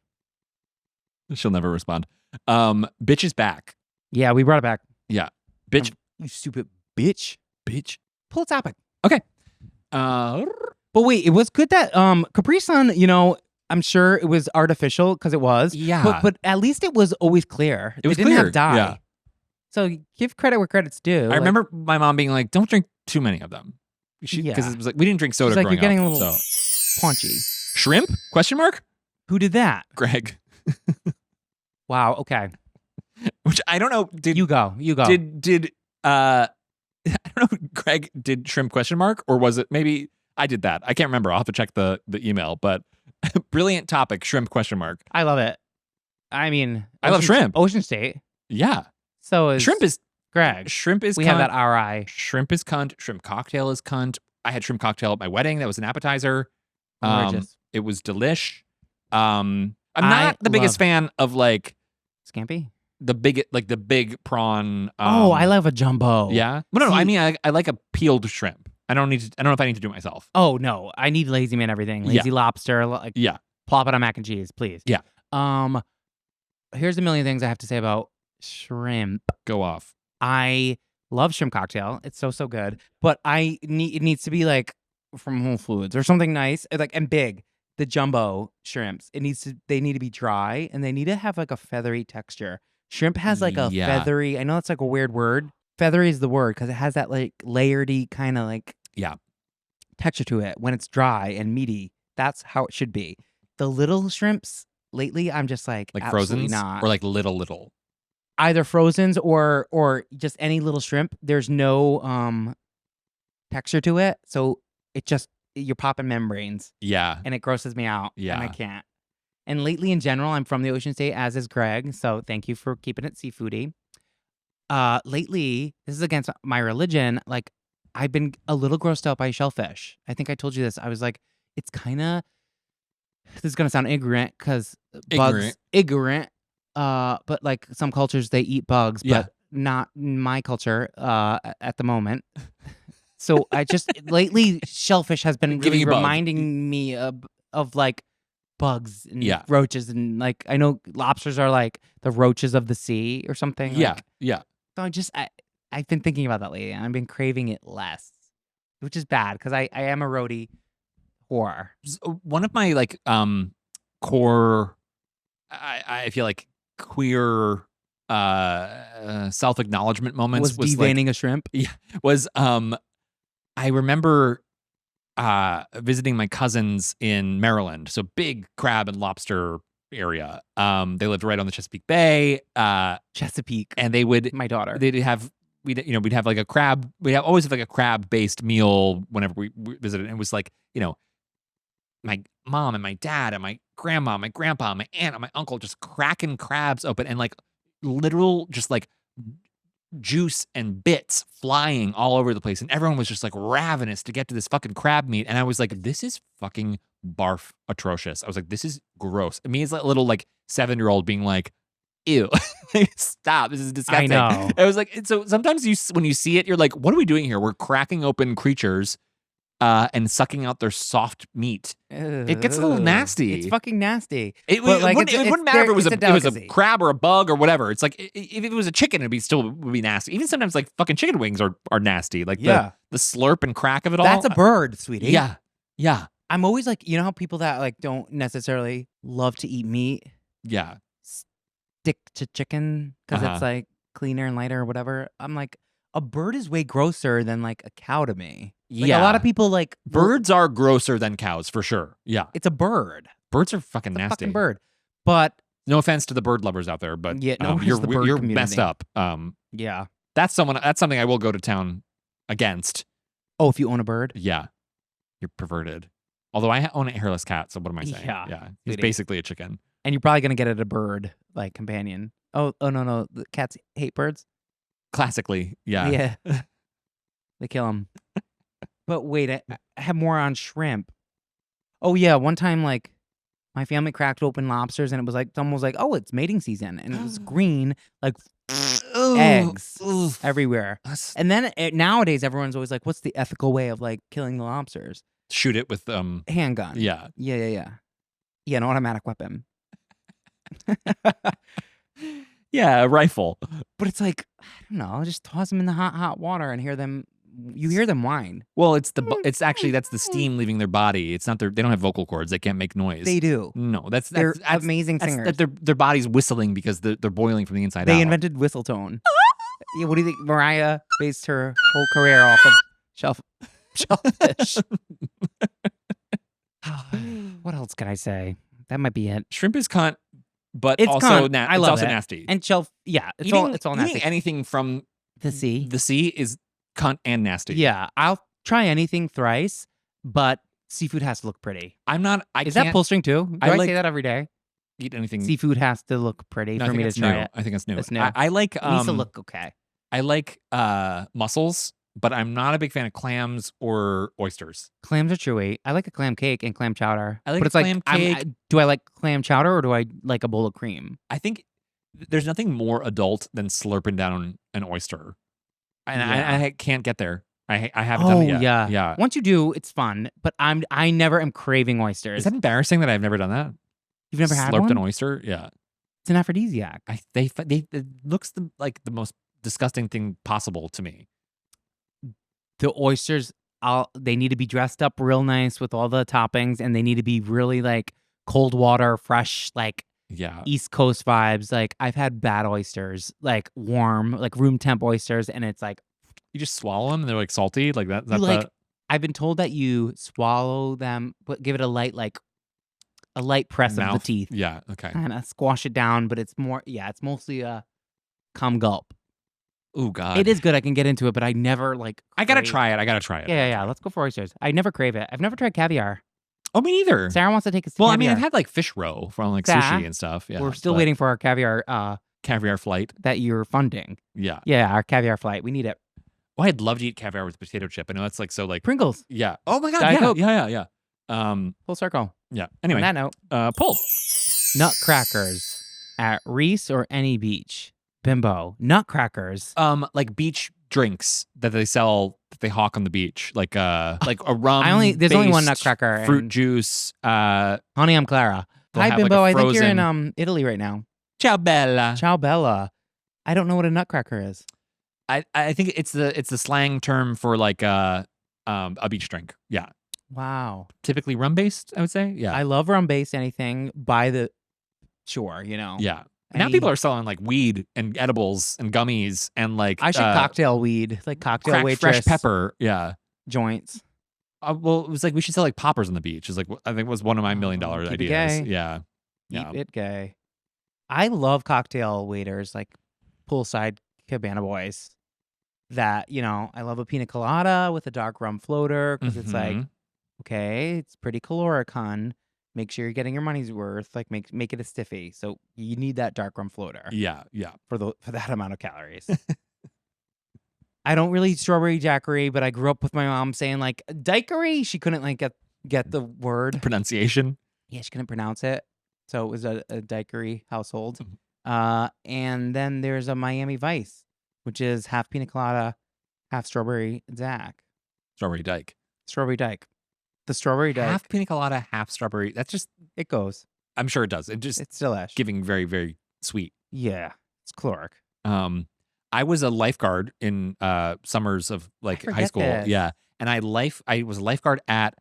She'll never respond. Bitch is back. Yeah, we brought it back. Yeah. Bitch. You stupid bitch. Bitch. Pull a topic. Okay. But wait, it was good that Capri Sun, I'm sure it was artificial because it was. Yeah. But at least it was always clear. It was didn't clear. have dye. Yeah. So give credit where credit's due. I remember my mom being like, don't drink too many of them. Because it was like, we didn't drink soda She's like, growing you're getting up, a little so. paunchy. Shrimp? Question mark? Who did that? Greg. Wow. Okay. Which I don't know. You go. Did I don't know. Greg did shrimp question mark, or was it maybe I did that? I can't remember. I'll have to check the email. But brilliant topic, shrimp question mark. I love it. I mean, I love shrimp. Ocean State. Yeah. So is Shrimp is Greg. Shrimp is We cunt. have that RI. Shrimp is cunt. Shrimp cocktail is cunt. I had shrimp cocktail at my wedding. That was an appetizer. Gorgeous. It was delish. I'm not the biggest fan of like Scampi. the big prawn. I love a jumbo. Yeah. Well, no. See- I mean, I like a peeled shrimp. I don't know if I need to do it myself. Oh no, I need lazy man everything. Lazy lobster. Like Yeah. plop it on mac and cheese, please. Yeah. Here's a million things I have to say about shrimp. Go off. I love shrimp cocktail. It's so good. But it needs to be like from Whole Foods or something nice, and big. The jumbo shrimps. They need to be dry and they need to have like a feathery texture. Shrimp has like a Yeah. feathery. I know it's like a weird word. Feathery is the word because it has that like layeredy kind of like texture to it when it's dry and meaty. That's how it should be. The little shrimps lately, I'm just like absolutely Frozen's not. or like little. Either Frozen's or just any little shrimp. There's no texture to it, so it just you're popping membranes. Yeah. And it grosses me out. Yeah. And I can't. And lately in general, I'm from the Ocean State, as is Greg. So thank you for keeping it seafoody. Lately, this is against my religion. Like, I've been a little grossed out by shellfish. I think I told you this. I was like, it's kind of, this is going to sound ignorant because bugs, ignorant. But like some cultures, they eat bugs, but not in my culture at the moment. So I just, lately, shellfish has been really reminding me of like bugs and roaches. And like, I know lobsters are like the roaches of the sea or something. Yeah. Like, yeah. So I've been thinking about that lately, and I've been craving it less, which is bad because I am a roadie whore. One of my like core, I feel like queer self-acknowledgement moments was deveining like, a shrimp. Yeah, was I remember visiting my cousins in Maryland, so big crab and lobster area. They lived right on the Chesapeake Bay. Chesapeake. And they would my daughter. We'd have like a crab. Always have like a crab based meal whenever we visited. And it was like, my mom and my dad and my grandma, my grandpa, my aunt and my uncle just cracking crabs open and like literal just like juice and bits flying all over the place, and everyone was just like ravenous to get to this fucking crab meat. And I was like, this is fucking barf atrocious. I was like, this is gross. I mean, it's like a little like 7-year-old being like, ew, stop, this is disgusting. I know. I was like, so sometimes when you see it, you're like, what are we doing here? We're cracking open creatures and sucking out their soft meat. It gets a little nasty. It's fucking nasty. It wouldn't matter if it was a crab or a bug or whatever. It's like if it was a chicken, would be nasty. Even sometimes like fucking chicken wings are nasty. Like the slurp and crack of it all. That's a bird, sweetie. Yeah. Yeah. I'm always like, you know how people that like don't necessarily love to eat meat? Yeah. Stick to chicken because it's like cleaner and lighter or whatever. I'm like, a bird is way grosser than like a cow to me. Like, a lot of people like birds are grosser than cows for sure. Yeah, it's a bird. Birds are fucking nasty. Fucking bird. But no offense to the bird lovers out there, but you're messed up. Yeah, that's something I will go to town against. Oh, if you own a bird, yeah, you're perverted. Although I own a hairless cat, so what am I saying? Yeah, he's basically a chicken. And you're probably gonna get it a bird like companion. Oh no, the cats hate birds. Classically, yeah. They kill them. But wait, I have more on shrimp. Oh yeah, one time like my family cracked open lobsters and it was like someone was like, "Oh, it's mating season," and it was green like eggs everywhere. And then nowadays everyone's always like, "What's the ethical way of like killing the lobsters?" Shoot it with handgun. Yeah, an automatic weapon. Yeah, a rifle. But it's like, I don't know, just toss them in the hot water and you hear them whine. Well, it's actually that's the steam leaving their body. It's not they don't have vocal cords. They can't make noise. They do. No, that's amazing singers. Their body's whistling because they're boiling from the inside out. They invented whistle tone. Yeah, what do you think? Mariah based her whole career off of shellfish. What else can I say? That might be it. Shrimp is cunt, but it's also cunt. I love also it. nasty. And it's all nasty. Eating anything from the sea is cunt and nasty. Yeah, I'll try anything thrice, but seafood has to look pretty. Is that pull string too? Do I say that every day? Eat anything. Seafood has to look pretty for me to try it. I think it's new. It's new. I like it needs to look okay. I like mussels, but I'm not a big fan of clams or oysters. Clams are chewy. I like a clam cake and clam chowder. I like but it's clam cake. Do I like clam chowder or do I like a bowl of cream? I think there's nothing more adult than slurping down an oyster. And I can't get there. I haven't done it yet. Yeah. Once you do, it's fun. But I never am craving oysters. Is that embarrassing that I've never done that? You've never had slurped one? an oyster? Yeah. It's an aphrodisiac. It looks like the most disgusting thing possible to me. The oysters, they need to be dressed up real nice with all the toppings, and they need to be really like cold water, fresh, like Yeah. East Coast vibes. Like I've had bad oysters, like warm, like room temp oysters, and it's like You just swallow them and they're like salty. Like that. you like. I've been told that you swallow them, but give it a light press of the mouth. teeth. Yeah. Okay. Kind of squash it down, but it's more. Yeah, it's mostly a cum gulp. Oh God. It is good. I can get into it, but I never like. I gotta try it. Yeah. Let's go for oysters. I never crave it. I've never tried caviar. Oh, me neither. Sarah wants to take us to Well, caviar. I mean, I've had like fish roe from like sushi and stuff. Yeah. We're still waiting for our caviar caviar flight that you're funding. Yeah. Yeah, our caviar flight. We need it. Oh, I'd love to eat caviar with potato chip. I know that's like so like Pringles. Yeah. Oh my God. Diet Yeah. Coke. Yeah. Full circle. Yeah. Anyway. On that note, pull. Nutcrackers at Reese or any beach. Bimbo. Nutcrackers. Like beach drinks that they sell that they hawk on the beach, like a rum. There's only one Nutcracker. Fruit juice. Honey, I'm Clara. They'll Hi, have, like, Bimbo. a I think you're in frozen- Italy right now. Ciao Bella. Ciao Bella. I don't know what a Nutcracker is. I think it's the slang term for like a beach drink. Yeah. Wow. Typically rum based, I would say. Yeah. I love rum-based anything by the shore, you know. Yeah. Now people are selling like weed and edibles and gummies and like I should cocktail weed, like cocktail cracked waitress fresh pepper. Yeah. joints. Well, it was like we should sell like poppers on the beach. Is like I think it was one of my $1 million keep it ideas. gay. Yeah. Keep it gay. I love cocktail waiters, like poolside cabana boys. That, you know, I love a pina colada with a dark rum floater because it's like, Mhm. okay, it's pretty caloric, hun. Make sure you're getting your money's worth. Like make it a stiffy. So you need that dark rum floater Yeah. for that amount of calories. I don't really eat strawberry daiquiri, but I grew up with my mom saying like daiquiri. She couldn't like get the word. Pronunciation. Yeah, she couldn't pronounce it. So it was a daiquiri household. Mhm. And then there's a Miami Vice, which is half pina colada, half strawberry Zach. Strawberry dyke. Strawberry dyke. The strawberry dyke. Half pina colada, half strawberry. That's just. It goes. I'm sure it does. It's delish. giving very very sweet. Yeah, it's caloric. I was a lifeguard in summers of like high forget school. this. Yeah. And I was a lifeguard at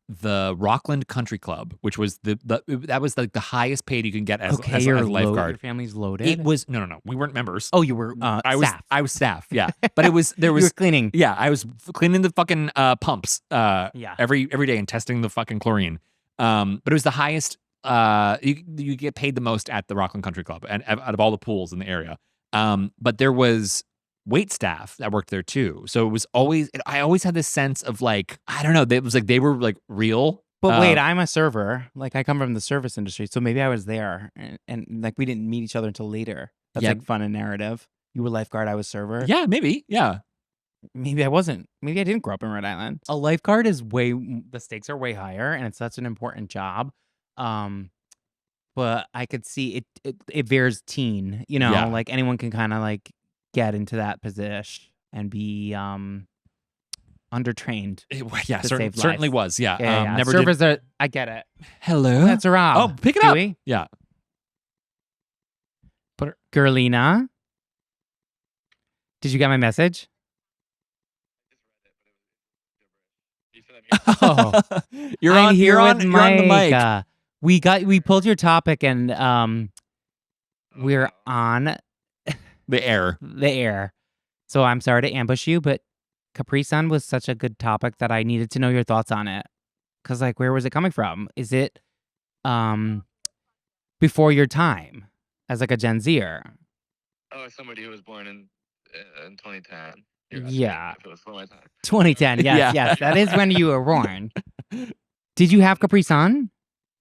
the Rockland Country Club, which was that was like the highest paid you can get as a Your lifeguard. family's loaded. It was no. We weren't members. Oh, you were staff. I was staff. Yeah. But there was You were cleaning. yeah, I was cleaning the fucking pumps Yeah. every day and testing the fucking chlorine. But it was the highest you get paid the most at the Rockland Country Club and out of all the pools in the area. But there was wait staff that worked there too. So it was I always had this sense of like, I don't know, it was like they were like real. But wait, I'm a server. Like I come from the service industry, so maybe I was there, and like we didn't meet each other until later. That's Yeah. like fun and narrative. You were lifeguard, I was server. Yeah, maybe. Yeah. Maybe I wasn't. Maybe I didn't grow up in Rhode Island. A lifeguard is the stakes are way higher, and it's such an important job. But I could see it veers teen, you know, Yeah. like anyone can kind of like get into that position and be undertrained. Yeah, To save certainly lives. was. Yeah. Yeah. Never Servers did. I get it. Hello. That's a Rob. Oh, pick it up. Dewey. Yeah. Gerlina. Did you get my message? Oh. You're I'm on. here You're on. with You're on the mic. Mike. We pulled your topic and we're on The air. the air. So I'm sorry to ambush you, but Capri Sun was such a good topic that I needed to know your thoughts on it. Cause like where was it coming from? Is it before your time as like a Gen Zer? Oh, somebody who was born in 2010. You're asking Yeah. if it was for my time. 2010. Yes, Yeah. yes. That is when you were born. Did you have Capri Sun?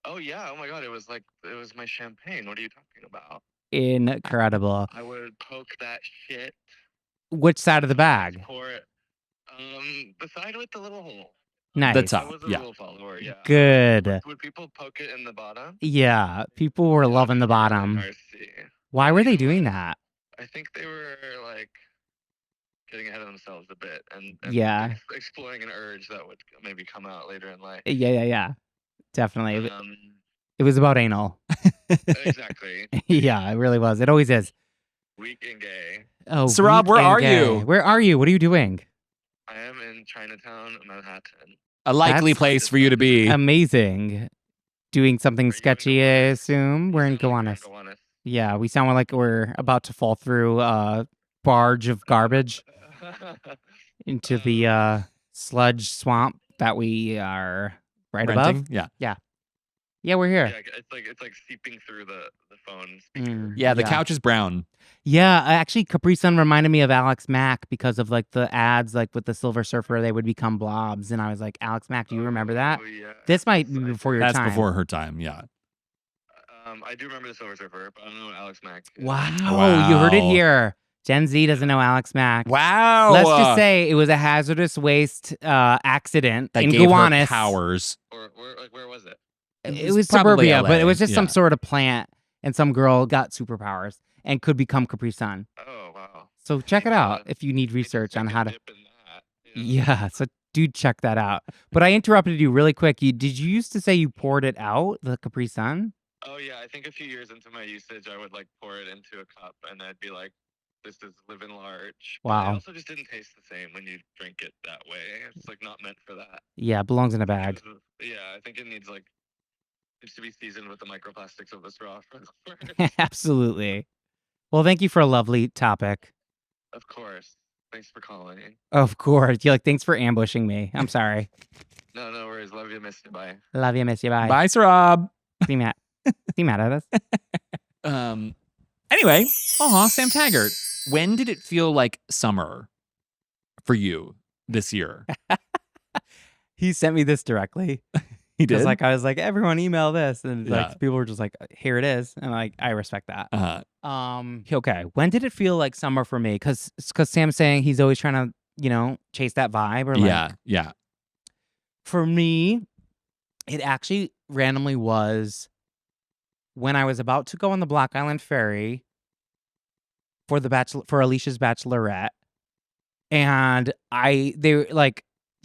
Oh yeah. Oh my God. It was my champagne. What are you talking about? Incredible. I would poke that shit. Which side of the bag? Pour it. The side with the little hole. Nice. That's I up. was a Yeah. rule follower. Yeah. Good. Would people poke it in the bottom? Yeah. People were loving the bottom. I see. Why were they doing that? I think they were like getting ahead of themselves a bit and Yeah. exploring an urge that would maybe come out later in life. Yeah. Definitely. Um, It was about anal. exactly. Yeah, it really was. It always is. Weak and gay. Oh, Sohrob, weak where and are gay. you? Where are you? What are you doing? I am in Chinatown, Manhattan. A likely That's place for you to be. Amazing. doing something Are you in sketchy, I Gowanus? assume. We're in You sound like Gowanus. you're in Gowanus. Yeah, we sound like we're about to fall through a barge of garbage into the sludge swamp that we are right above. Renting? Yeah. Yeah, we're here. Yeah, it's like seeping through the phone speaker. Yeah, the couch is brown. Yeah, actually, Capri Sun reminded me of Alex Mack because of like the ads, like with the Silver Surfer, they would become blobs, and I was like, Alex Mack, do you remember that? Oh, yeah. This might be before your That's time. before her time. Yeah. I do remember the Silver Surfer, but I don't know what Alex Mack is. Wow, you heard it here. Gen Z doesn't know Alex Mack. Wow. Let's just say it was a hazardous waste accident that in gave Gowanus. her powers. Or where was it? It was probably suburbia, but it LA, was just some yeah. sort of plant, and some girl got superpowers and could become Capri Sun. Oh, wow. So check it out if you need research on how to. Yeah, so do check that out. But I interrupted you really quick. Did you used to say you poured it out, the Capri Sun? Oh, yeah. I think a few years into my usage, I would like pour it into a cup, and I'd be like, this is living large. But Wow. it also just didn't taste the same when you drink it that way. It's like not meant for that. Yeah, it belongs in a bag. Yeah, I think it needs to be seasoned with the microplastics of the straw for the first. Absolutely. Well, thank you for a lovely topic. Of course. Thanks for calling. Of course. You're like, thanks for ambushing me. I'm sorry. No worries. Love you, miss you. Bye. Love you, miss you. Bye. Bye, Sohrob. Be mad. Be mad at us. Anyway, Sam Taggart. When did it feel like summer for you this year? He sent me this directly. He did. I was like, everyone email this, and Yeah. like people were just like, here it is, and like I respect that. Uh-huh. Okay. When did it feel like summer for me? Because Sam's saying he's always trying to chase that vibe or like. Yeah. For me, it actually randomly was when I was about to go on the Block Island Ferry for Alicia's bachelorette, and the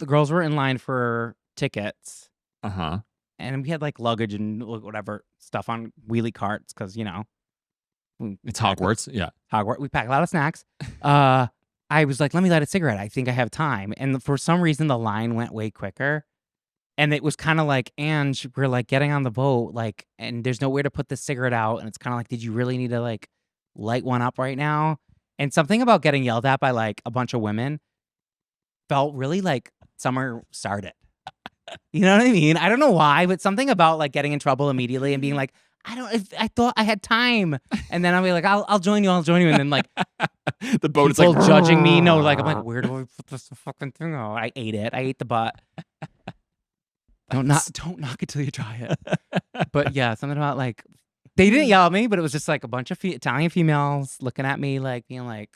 girls were in line for tickets. Uh-huh. And we had like luggage and whatever stuff on wheelie carts because It's Hogwarts. Yeah. Hogwarts. We pack a lot of snacks. I was like, let me light a cigarette. I think I have time. And for some reason, the line went way quicker. And it was kind of like, Ange, we're like getting on the boat, like, and there's nowhere to put the cigarette out. And it's kind of like, did you really need to like light one up right now? And something about getting yelled at by like a bunch of women felt really like summer started. You know what I mean? I don't know why, but something about like getting in trouble immediately and being like, I thought I had time. And then I'll be like, I'll join you. And then like the boat is people like judging me. No, like I'm like, where do I put this fucking thing out? I ate it. I ate the butt. Don't knock it till you try it. But yeah, something about like they didn't yell at me, but it was just like a bunch of Italian females looking at me like being like,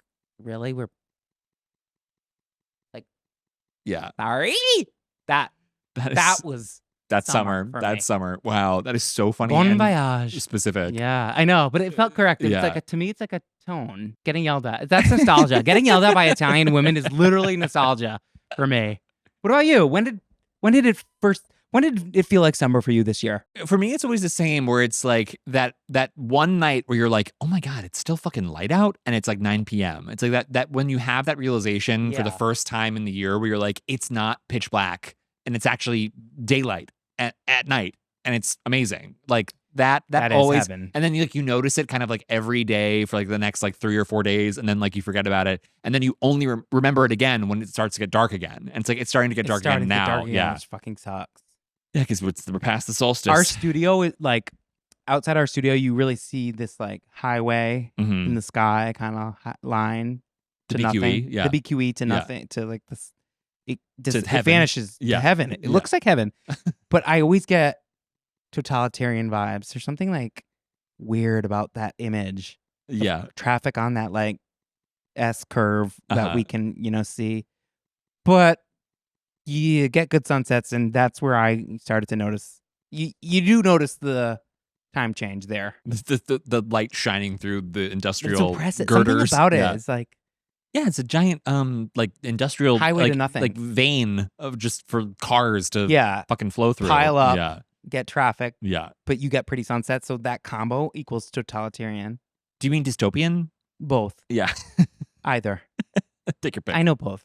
really? We're like, yeah. sorry? That's summer. for That's me. summer. Wow, that is so funny. Bon and voyage. specific. Yeah, I know, but it felt correct. It's Yeah. like to me, it's like a tone. Getting yelled at. That's nostalgia. Getting yelled at by Italian women is literally nostalgia for me. What about you? When did it feel like summer for you this year? For me, it's always the same where it's like that one night where you're like, oh my God, it's still fucking light out and it's like 9 p.m. It's like that when you have that realization for the Yeah. first time in the year where you're like, it's not pitch black and it's actually daylight at night and it's amazing. Like that That is always heaven. And then you notice it kind of like every day for like the next like 3 or 4 days and then like you forget about it and then you only remember it again when it starts to get dark again. And it's like it's starting to get dark again now. Yeah. Which fucking sucks. Yeah, because we're past the solstice. Our studio is like outside our studio, you really see this like highway Mhm. in the sky kind of line The to BQE, nothing. yeah. The BQE to Yeah. nothing to like this. It heaven. vanishes Yeah. to heaven. It Yeah. looks like heaven, but I always get totalitarian vibes. There's something like weird about that image. Yeah. Traffic on that like S curve that Uh-huh. we can see, but you get good sunsets, and that's where I started to notice. You do notice the time change there. The light shining through the It's industrial impressive. girders. Something about it. Yeah. It's like Yeah, it's a giant like industrial Highway to like, nothing. like vein of just for cars to yeah, fucking flow through. pile up. Yeah. Get traffic, Yeah. but you get pretty sunsets. So that combo equals totalitarian. Do you mean dystopian? Both, Yeah. either. Take your pick. I know both.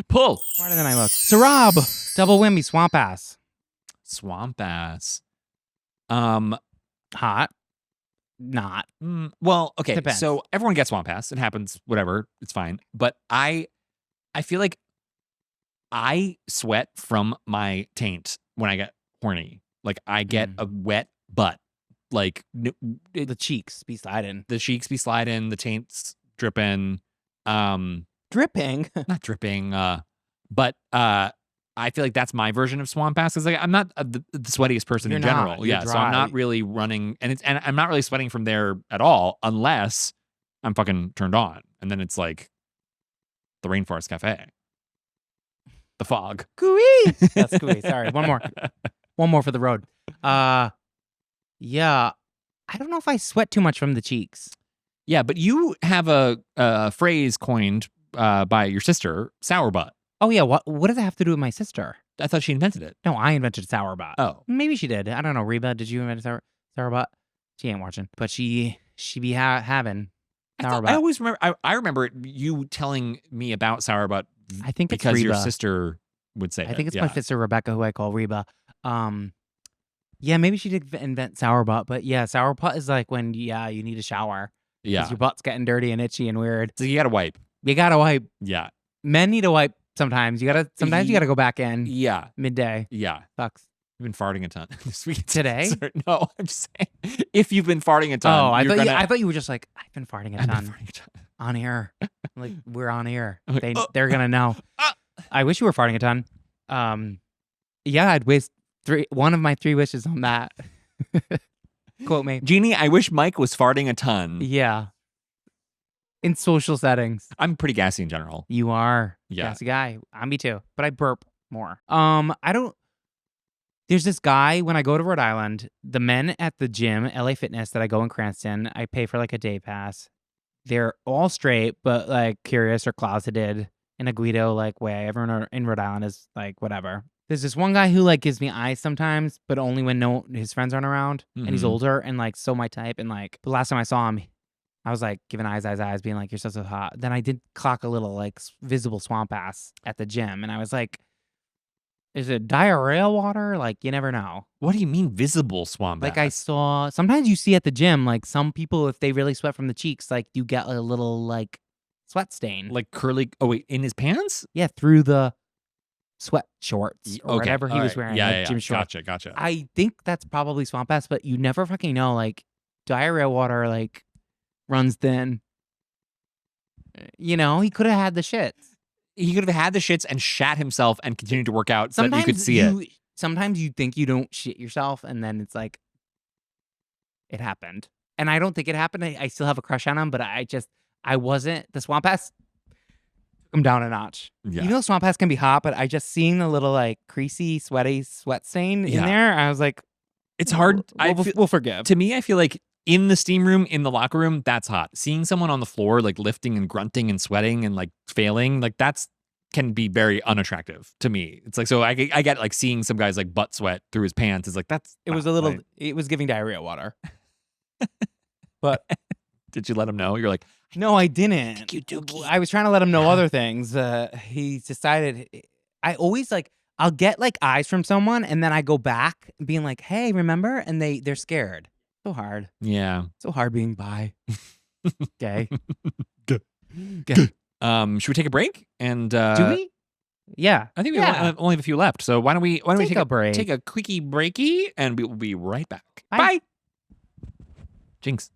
Pull. Smarter than I look. Sohrob, double whammy, swamp ass. Swamp ass. Hot. Not. Well, okay. Depends. So everyone gets swamp ass. It happens. Whatever. It's fine. But I feel like I sweat from my taint when I get horny. Like I get a wet butt. Like The cheeks be sliding. the cheeks be sliding, the taint's dripping. Dripping. Not dripping. But I feel like that's my version of swamp ass. Because like I'm not the sweatiest person You're in not. general. You're Yeah, so I'm dry. not really running, and I'm not really sweating from there at all, unless I'm fucking turned on, and then it's like the Rainforest Cafe, the fog. Gooey. That's gooey. Sorry. One more for the road. Yeah. I don't know if I sweat too much from the cheeks. Yeah, but you have a phrase coined by your sister, sour butt. Oh yeah. What does that have to do with my sister? I thought she invented it. No, I invented sour butt. Oh, Maybe she did. I don't know. Reba, did you invent sour butt? She ain't watching, but she be having sour butt. I always remember. I remember you telling me about sour butt. I think it's because your Reba. sister would say. I think it's yeah. my sister Rebecca, who I call Reba. Yeah, maybe she did invent sour butt, but yeah, sour butt is like when you need a shower. Yeah, Your butt's getting dirty and itchy and weird. so you got to wipe. You gotta wipe. Yeah, Men need to wipe sometimes. Sometimes you gotta go back in yeah, midday. yeah. Sucks. You've been farting a ton this week. Today? Sorry, no, I'm just saying. If you've been farting a ton, Oh, I you're thought you were just like, I've been farting a I've been ton farting a ton. on air. Like we're on air. I'm like, They're gonna know. I wish you were farting a ton. Yeah, I'd waste one of my 3 wishes on that. Quote me. Jeannie, I wish Mike was farting a ton. Yeah. In social settings. I'm pretty gassy in general. You are. Yeah. Gassy guy. I'm me too. But I burp more. There's this guy when I go to Rhode Island, the men at the gym, LA Fitness, that I go in Cranston, I pay for like a day pass. They're all straight, but like curious or closeted in a Guido like way. Everyone in Rhode Island is like whatever. There's this one guy who like gives me eyes sometimes, but only when his friends aren't around, and he's Mhm. older and like so my type. And like the last time I saw him, I was like giving eyes, being like, "You're so hot." Then I did clock a little like visible swamp ass at the gym, and I was like, "Is it diarrhea water? Like you never know." What do you mean visible swamp Like ass? I saw sometimes you see at the gym, like some people if they really sweat from the cheeks, like you get a little like sweat stain, like curly. Oh wait, in his pants? yeah, through the sweat shorts or Okay, whatever he all was right. wearing, Yeah, like yeah, gym yeah. shorts. Gotcha. I think that's probably swamp ass, but you never fucking know. Like diarrhea water, like runs thin. You know, he could have had the shits. He could have had the shits and shat himself and continued to work out so that you could see it. Sometimes you think you don't shit yourself, and then it's like it happened. And I don't think it happened. I still have a crush on him, but I wasn't. The swamp ass took him down a notch. Yeah. You know, swamp ass can be hot, but I just seeing the little like creasy, sweaty sweat stain in Yeah. there, I was like, It's hard. We'll forgive. To me, I feel like in the steam room, in the locker room, that's hot. Seeing someone on the floor like lifting and grunting and sweating and like failing, like can be very unattractive to me. It's like, so I get like seeing some guys like butt sweat through his pants. It's like, It was it was giving diarrhea water. But did you let him know? You're like, no, I didn't. you dookie. I was trying to let him know other things. He decided. I always like. I'll get like eyes from someone, and then I go back being like, "Hey, remember?" And they're scared. So hard. yeah. So hard being bi. Gay. Gay. Gay. Should we take a break? And Do we? Yeah. I think we only have a few left. So why don't we take a break? Take a quickie breaky, and we will be right back. Bye. Jinx.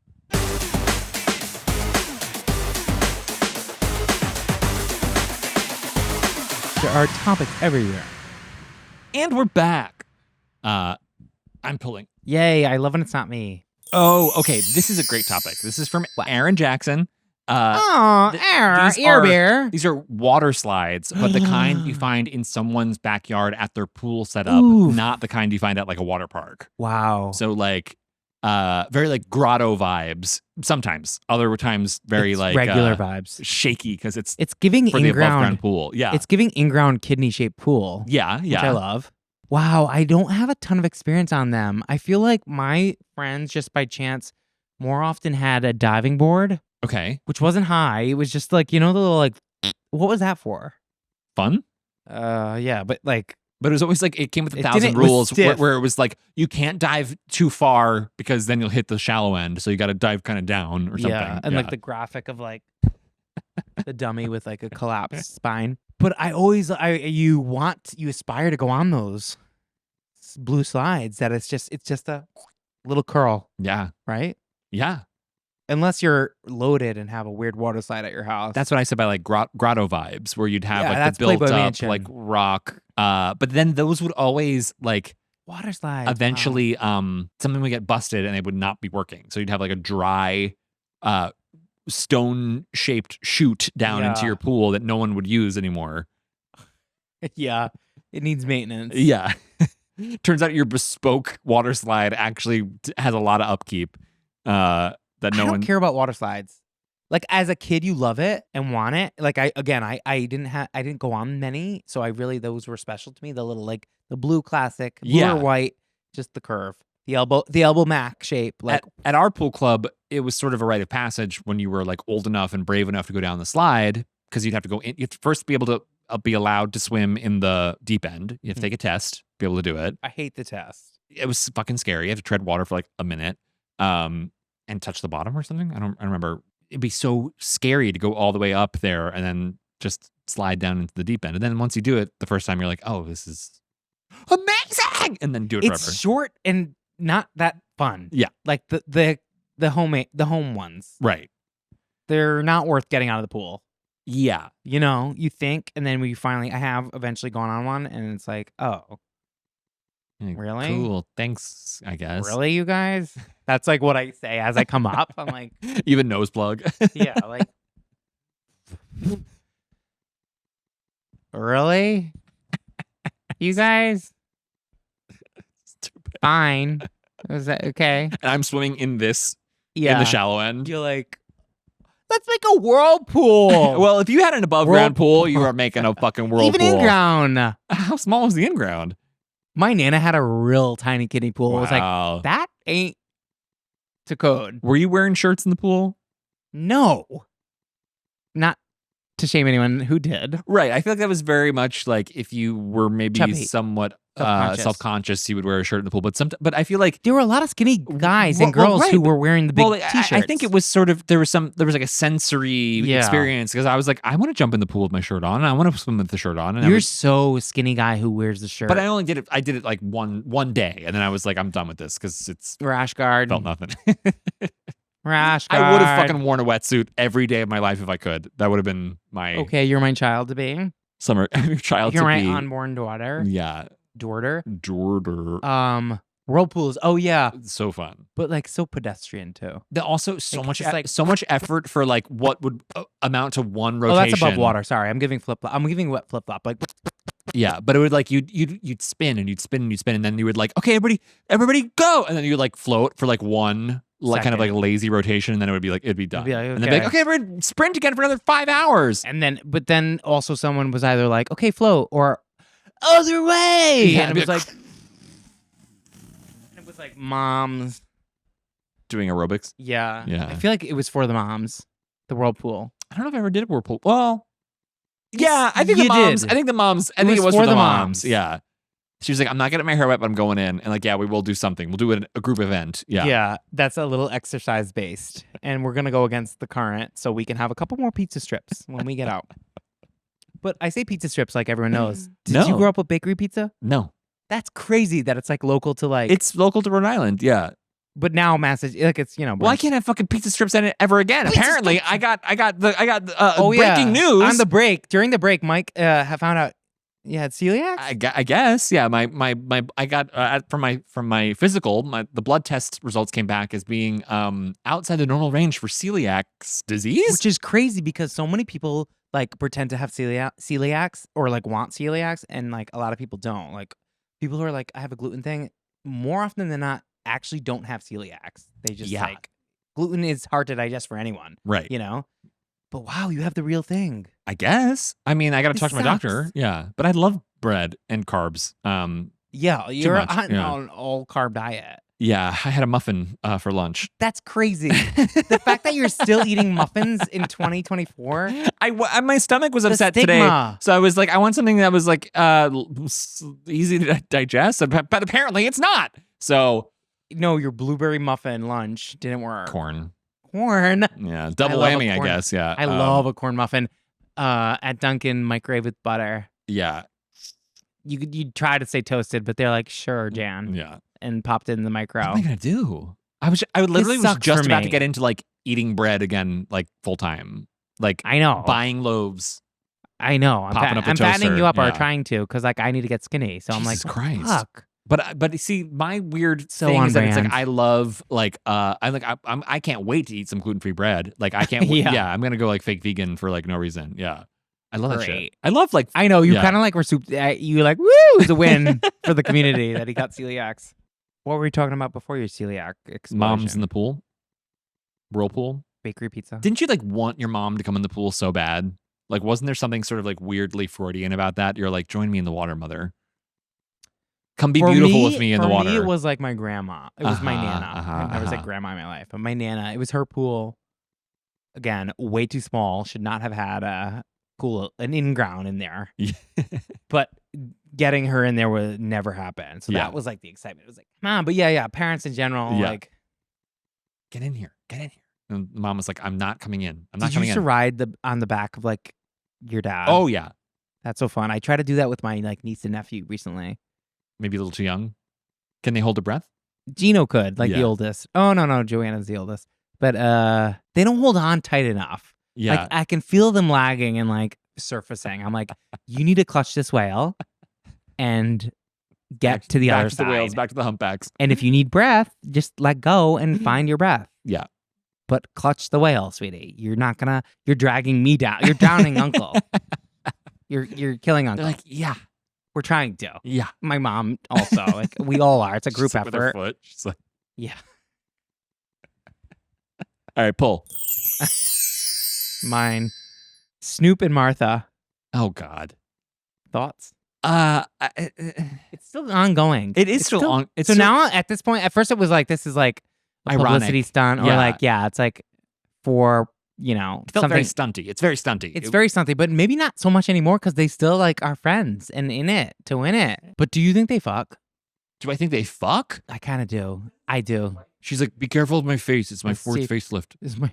There are topics everywhere. And we're back. I'm pulling. Yay! I love when it's not me. Oh, okay. This is a great topic. This is from Aaron Jackson. Oh, these ear are- beer. These are water slides, but the kind you find in someone's backyard at their pool setup, Oof. not the kind you find at like a water park. Wow. So like very like grotto vibes sometimes. Other times very It's like regular vibes. shaky because it's Giving for the above ground in-ground. pool. Yeah. It's giving in-ground kidney-shaped pool. yeah. Which I love. Wow, I don't have a ton of experience on them. I feel like my friends just by chance more often had a diving board, Okay. which wasn't high. It was just like, the little like what was that for? Fun? Yeah, but like But it was always like, it came with It 1,000 didn't- it was rules stiff. where it was like, you can't dive too far because then you'll hit the shallow end. So you got to dive kind of down or something. Yeah, and like the graphic of like the dummy with like a collapsed spine. But you aspire to go on those blue slides that it's just a little curl, yeah. right? Yeah. Unless you're loaded and have a weird water slide at your house. That's what I said by like grotto vibes, where you'd have Yeah, like that's the built Playboy up Mansion. like rock. But then those would always like water slides. eventually something would get busted and they would not be working. So you'd have like a dry stone shaped chute down into Yeah. your pool that no one would use anymore. Yeah, it needs maintenance. Yeah. Turns out your bespoke water slide actually has a lot of upkeep. That I no don't one care about water slides. Like as a kid, you love it and want it. Like I didn't go on many, so those were special to me. The little like the blue classic, blue Yeah. or white, just the curve, the elbow Mac shape. Like at our pool club, it was sort of a rite of passage when you were like old enough and brave enough to go down the slide, because you'd have to go in. You have to first be able to be allowed to swim in the deep end. You have to take a test, be able to do it. I hate the test. It was fucking scary. You have to tread water for like a minute, and touch the bottom or something. I don't remember. It'd be so scary to go all the way up there and then just slide down into the deep end. And then once you do it the first time, you're like, oh, this is amazing, and then do it It's forever. short and not that fun. Yeah. like the home ones. Right. They're not worth getting out of the pool. Yeah. You know, you think, and then I have eventually gone on one, and it's like, oh, really? Cool. Thanks, I guess. really, you guys? That's like what I say as I come up. I'm like, Even nose plug. yeah, like, really? You guys? Stupid. Fine. Is that okay? And I'm swimming in this Yeah. in the shallow end. You're like, let's make a whirlpool. Well, if you had an above ground pool, you are making a fucking whirlpool. Even in ground. How small was the in ground? My Nana had a real tiny kiddie pool. It was like, Wow. that ain't to code. Were you wearing shirts in the pool? No. Not to shame anyone who did. Right. I feel like that was very much like if you were maybe Chubby. somewhat Self-conscious. self-conscious, you would wear a shirt in the pool. But I feel like There were a lot of skinny guys and Well, girls right, who but- were wearing the big well, t-shirts. I think it was sort of there was like a sensory Yeah. experience, because I was like, I want to jump in the pool with my shirt on, and I want to swim with the shirt on. And You're so skinny guy who wears the shirt. but I only did it. I did it like one day, and then I was like, I'm done with this because it's Rash guard. felt nothing. Rash guard. I would have fucking worn a wetsuit every day of my life if I could. That would have been my Okay, you're my child to be. summer child You're to my be. unborn daughter. Yeah, Daughter. Jorder. Whirlpools. Oh yeah. So fun. But like so pedestrian too. Also, so Like, much it's like- so much effort for like what would amount to one Oh, rotation. that's above water. Sorry, I'm giving flip-flop. I'm giving wet flip-flop. Like Yeah, but it would like you'd spin and you'd spin and you'd spin, and then you would like, okay, everybody go, and then you'd like float for like one like kind of like Second. lazy rotation, and then it'd be done. be like, And then be like, okay, everybody sprint again for another 5 hours. but then also someone was either like, okay, float, or other way. Yeah, and it'd it be was like moms. Doing aerobics. Yeah. Yeah. I feel like it was for the moms. The whirlpool. I don't know if I ever did a whirlpool. Well, yeah, I think the you moms. did. I think the moms. I think was it was for for the the moms. moms. Yeah. She was like, I'm not getting my hair wet, but I'm going in. And like, yeah, we will do something. We'll do a group event. Yeah. Yeah, that's a little exercise based. And we're going to go against the current so we can have a couple more pizza strips when we get out. But I say pizza strips like everyone knows. Did you No. grow up with bakery pizza? No, That's crazy that it's like local to like. it's local to Rhode Island. Yeah. But now Massachusetts, like it's, Well, I Brunch. can't have fucking pizza strips in it ever again. Pizza Apparently, strips. I got Oh, yeah. breaking news. On the break, during the break, Mike have found out you had celiac. I guess, yeah. I got from my physical, the blood test results came back as being outside the normal range for celiac disease. Which is crazy because so many people like pretend to have celiacs or like want celiacs, and like a lot of people don't. Like people who are like, I have a gluten thing, more often than not actually don't have celiacs. They just Yeah. like gluten is hard to digest for anyone, Right. you know? But wow, you have the real thing. I guess. I mean, I got to It talk to my doctor. sucks. Yeah, but I love bread and carbs. Yeah, you're much, on yeah. an all carb diet. Yeah, I had a muffin for lunch. That's crazy. The fact that you're still eating muffins in 2024. My stomach was upset today, stigma. so I was like, I want something that was like easy to digest, but apparently it's not. So No, your blueberry muffin lunch didn't work. corn. Yeah, double love a whammy, I corn- guess. Yeah, I love a corn muffin. At Dunkin', microwave with butter. Yeah, You'd try to say toasted, but they're like, sure, Jan, yeah. and popped it in the micro. What am I gonna do? I literally was sucks just for about me. to get into like eating bread again, like full time, like I know. buying loaves. I know. I'm, Popping up the I'm fattening toaster, you up or yeah. trying to because like I need to get skinny. So I'm like, Jesus Christ. fuck. But see, my weird So thing on is that it's like brand. I love like I can't wait to eat some gluten free bread. Like I can't. Yeah. Yeah, I'm gonna go like fake vegan for like no reason. Yeah, I love that shit. Great. I love like I know you Yeah. kind of like were soup. You like, woo! It's a win for the community that he got celiacs. What were we talking about before your celiac explosion? moms in the pool, whirlpool. bakery pizza. Didn't you like want your mom to come in the pool so bad? Like, wasn't there something sort of like weirdly Freudian about that? You're like, join me in the water, mother. Come be beautiful with me in the water. For me, it was like my grandma. It was my nana. I've never said uh-huh. grandma in my life, but my nana. It was her pool. Again, way too small. Should not have had a pool, an in-ground in there. But getting her in there would never happen. So Yeah. that was like the excitement. It was like, come on. But yeah, parents in general, Yeah. like. Get in here. Get in here. And mom was like, I'm not coming in. I'm not Did you coming used to in. ride on the back of like your dad? Oh yeah. That's so fun. I tried to do that with my like niece and nephew recently. Maybe a little too young. Can they hold their breath? Gino could, like the Yeah. oldest. Oh no, Joanna's the oldest. But they don't hold on tight enough. Yeah. Like I can feel them lagging and like surfacing. I'm like, you need to clutch this whale and get to the back other to side. the whales, back to the humpbacks. And if you need breath, just let go and find your breath. Yeah. But clutch the whale, sweetie. You're dragging me down. You're drowning uncle. You're killing uncle. They're like, yeah. We're trying to. Yeah. My mom also. Like we all are. It's a group She's like with her effort. foot. She's like, Yeah. all right, pull. Mine. Snoop and Martha. Oh God. Thoughts? It's Still ongoing. It's still on. It's So still now at this point, at first it was like this is like a ironic. publicity stunt, or Yeah. like it's like for It felt something. very stunty. It's very stunty. It's very something, but maybe not so much anymore because they still like are friends and in it to win it. But do you think they fuck? Do I think they fuck? I kind of do. I do. She's like, be careful of my face. It's my Let's fourth see. facelift. This is my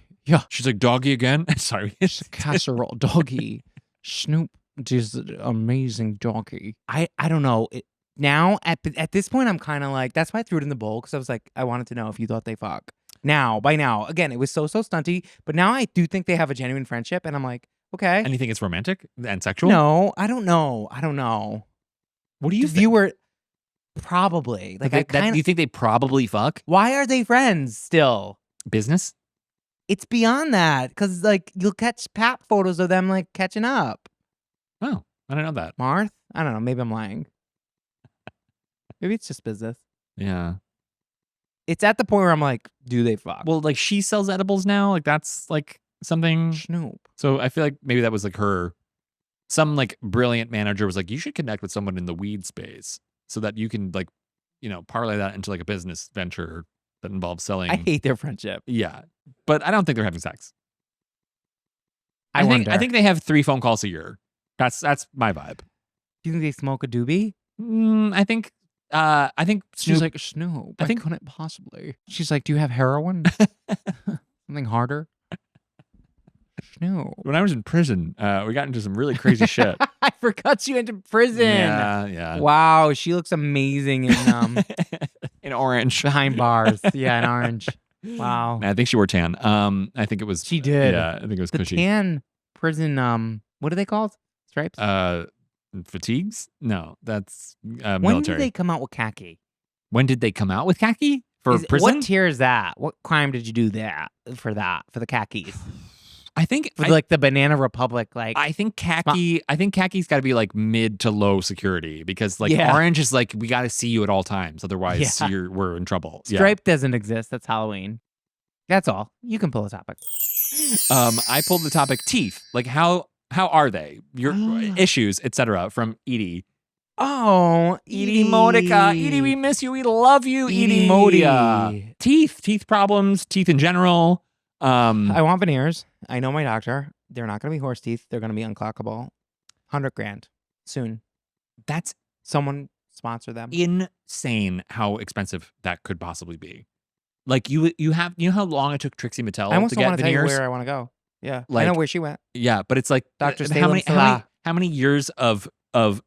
She's like, doggy again. Sorry. casserole doggy. Snoop is an amazing doggy. I don't know. Now at this point, I'm kind of like that's why I threw it in the bowl because I was like I wanted to know if you thought they fuck. By now, again, it was so stunty, but now I do think they have a genuine friendship, and I'm like, okay. And you think it's romantic and sexual? No, I don't know. What do you The think? viewer probably like I kind you of. think they probably fuck? Why are they friends still? Business? It's beyond that because like you'll catch pap photos of them like catching up. Oh, I don't know that. Marth? I don't know. Maybe I'm lying. Maybe it's just business. Yeah. It's at the point where I'm like, do they fuck? Well, like she sells edibles now. Like that's like something. Snoop. So I feel like maybe that was like some like brilliant manager was like, you should connect with someone in the weed space so that you can like, parlay that into like a business venture that involves selling. I hate their friendship. Yeah. But I don't think they're having sex. I think wonder. I think they have 3 phone calls a year. That's my vibe. Do you think they smoke a doobie? I think She's Snoop, like, Snoop, I I think- couldn't possibly. She's like, do you have heroin? Something harder? Snoop. when I was in prison, we got into some really crazy shit. I forgot you went to prison. Yeah. Wow, she looks amazing in In orange. behind bars. Yeah, in orange. Wow. I think she wore tan. I think it was. She did. Yeah, I think it was The cushy. tan prison, what are they called? Stripes? Fatigues? No, that's when military. did they come out with khaki? When did they come out with khaki for prison? What tier is that? What crime did you do for the khakis? I think For like the Banana Republic, like I think khaki. I think khaki's got to be like mid to low security because like Yeah. orange is like we got to see you at all times, otherwise Yeah. we're in trouble. Stripe doesn't exist. That's Halloween. That's all. You can pull a topic. I pulled the topic teeth. Like how are they? Your issues, etc. From Edie. Oh, Edie Modica. Edie, we miss you. We love you, Edie. Modi. Teeth problems, teeth in general. I want veneers. I know my doctor. They're not going to be horse teeth. They're going to be unclockable. $100,000 soon. That's Someone sponsor them. insane how expensive that could possibly be. Like you know how long it took Trixie Mattel I almost to don't get want to tell you veneers? where I want to go. Yeah, I Like- know where she went. Yeah, but it's like Dr. how Salem many Salah. how many years of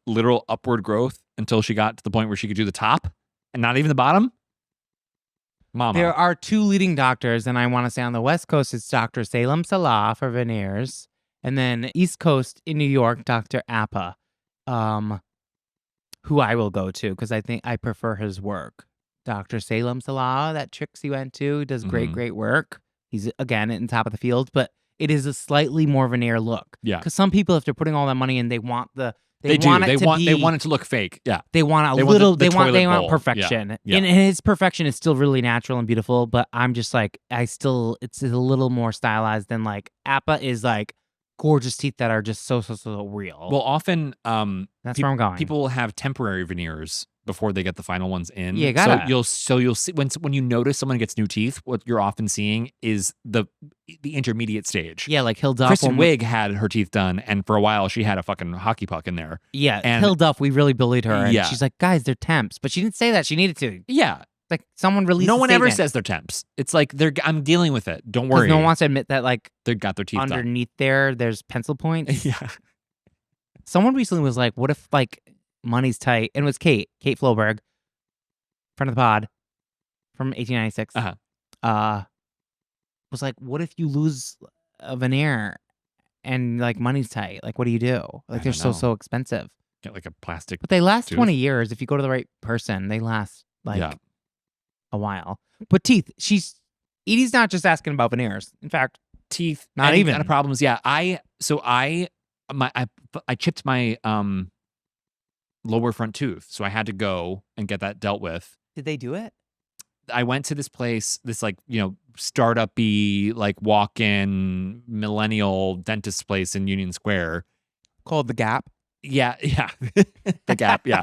literal upward growth until she got to the point where she could do the top and not even the bottom? Mama. There are 2 leading doctors, and I want to say on the West Coast, it's Dr. Salem Salah for veneers, and then East Coast in New York, Dr. Appa, who I will go to because I think I prefer his work. Dr. Salem Salah, that Trixie went to, does great, Mhm. great work. He's, again, in top of the field, but it is a slightly more veneer look. Yeah. Because some people, if they're putting all that money in, they want the... They do. Want it They to want be, they want it to look fake. Yeah. They want a They want little. the they want toilet bowl. perfection, Yeah. and his perfection is still really natural and beautiful. But I'm just like, it's a little more stylized than like Appa is like gorgeous teeth that are just so real. Well, often that's where I'm going. people will have temporary veneers before they get the final ones in. Yeah, you gotta. So you'll see when you notice someone gets new teeth, what you're often seeing is the intermediate stage. Yeah, like Hill Duff. Kristen Wiig had her teeth done, and for a while she had a fucking hockey puck in there. Yeah, and, Hill Duff. We really bullied her, and Yeah. she's like, guys, they're temps, but she didn't say that. She needed to. Yeah. Like someone released. No a one ever statement. says they're temps. It's like I'm dealing with it. Don't 'Cause worry. no one wants to admit that. Like They got their teeth underneath there's pencil points. done. Yeah. Someone recently was like, what if like money's tight? And it was Kate Floberg, friend of the pod from 1896. Was like, what if you lose a veneer and like money's tight? Like, what do you do? Like, they're don't know. so expensive. Get like a plastic. But they last tooth. 20 years. If you go to the right person, they last like Yeah. a while. But teeth, Edie's not just asking about veneers. In fact, Teeth, Not any even. kind of problems. Yeah, I chipped my lower front tooth, so I had to go and get that dealt with. did they do it? I went to this place, this like startup-y like walk-in millennial dentist place in Union Square. Called The Gap. Yeah, the Gap. Yeah,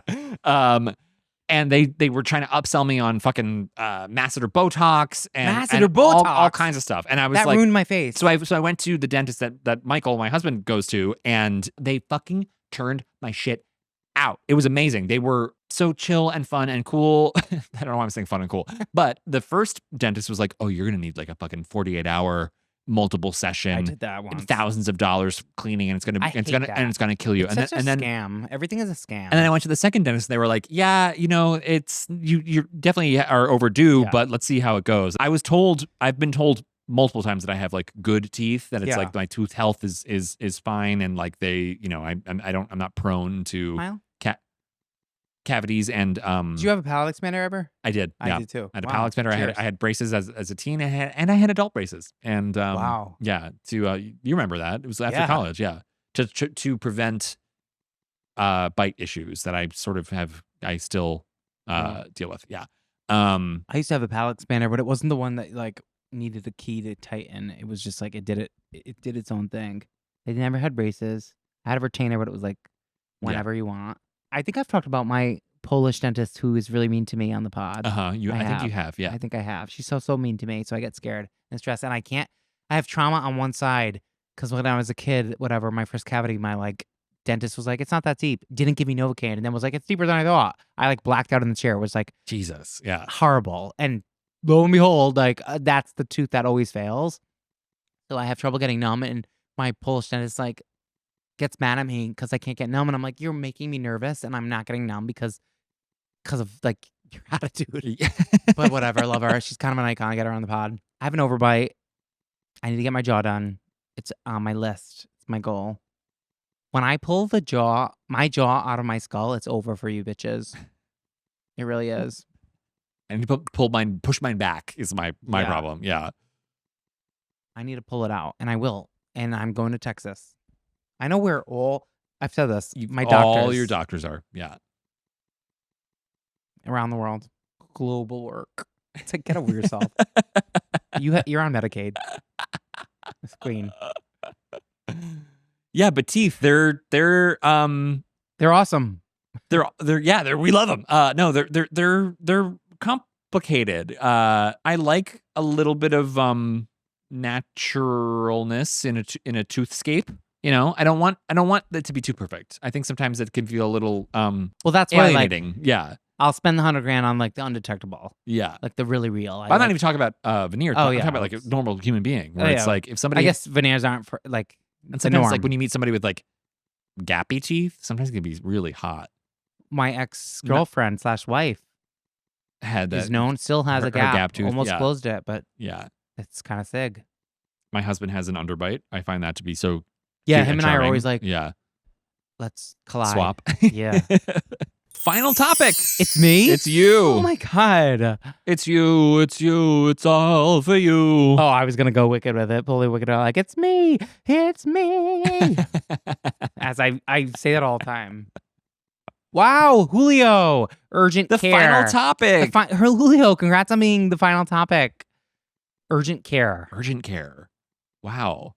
and they were trying to upsell me on fucking masseter Botox and Botox? all kinds of stuff, and I was That like, ruined my face. So I went to the dentist that Michael, my husband, goes to, and they fucking turned my shit out. It was amazing. They were so chill and fun and cool. I don't know why I'm saying fun and cool, but the first dentist was like, "Oh, you're gonna need like a fucking 48-hour multiple session, I did that once. thousands of dollars cleaning, and it's gonna kill you." It's such a scam. Everything is a scam. And then I went to the second dentist, and they were like, "Yeah, it's you definitely are overdue, Yeah. but let's see how it goes." I've been told multiple times that I have like good teeth, that it's Yeah. like my tooth health is fine, and like they, I'm not prone to Smile? cavities, and Did you have a palate expander ever? I did. I Yeah. did too. I had a Wow. palate expander. Cheers. I had braces as a teen. I had adult braces, and Wow. yeah. You remember that? It was after Yeah. college. Yeah, to prevent bite issues that I sort of have. I still deal with. Yeah. I used to have a palate expander, but it wasn't the one that like needed a key to tighten. It was just like it did its own thing. They never had braces. I had a retainer, but it was like whenever you want. I think I've talked about my Polish dentist who is really mean to me on the pod. I think you have. Yeah. I think I have. She's so mean to me, so I get scared and stressed, and I have trauma on one side because when I was a kid, whatever, my first cavity, my like dentist was like, "It's not that deep." Didn't give me Novocaine, and then was like, "It's deeper than I thought." I like blacked out in the chair. It was like Jesus. Yeah. horrible, and lo and behold, like that's the tooth that always fails. So I have trouble getting numb, and my Polish dentist like gets mad at me because I can't get numb, and I'm like, "You're making me nervous, and I'm not getting numb because of like your attitude." But whatever, love her. She's kind of an icon. I get her on the pod. I have an overbite. I need to get my jaw done. It's on my list. It's my goal. When I pull my jaw out of my skull, it's over for you bitches. It really is. And push mine back is my Yeah. problem. Yeah. I need to pull it out, and I will. And I'm going to Texas. I know where I've said this. My doctors. All your doctors are. Yeah. Around the world. Global work. It's like, get over yourself. You're on Medicaid. Miss Queen. Yeah, but teeth, they're They're awesome. We love them. No, they're complicated. I like a little bit of naturalness in a toothscape. You know, I don't want it to be too perfect. I think sometimes it can feel a little Well, that's why alienating. Yeah. I'll spend the $100,000 on like the undetectable. Yeah. Like the really real. I'm not even talking about veneers. Oh, I'm yeah. talking about like a normal human being where it's like if somebody I guess veneers aren't for like and the sometimes norm. like when you meet somebody with like gappy teeth, sometimes it can be really hot. My ex-girlfriend / wife Had that is known, still has her a gap. gap tooth, Almost yeah. closed it, but Yeah. it's kind of sig. My husband has an underbite. I find that to be so Yeah, cute him and I are charming. always like, yeah, let's collide. swap. Yeah. Final topic. It's me? It's you. Oh my God. It's you. It's you. It's all for you. Oh, I was going to go wicked with it. Fully wicked. Like, it's me. It's me. As I say that all the time. Wow, Julio. Urgent The care. final topic. Julio, congrats on being the final topic. Urgent care. Urgent care. Wow.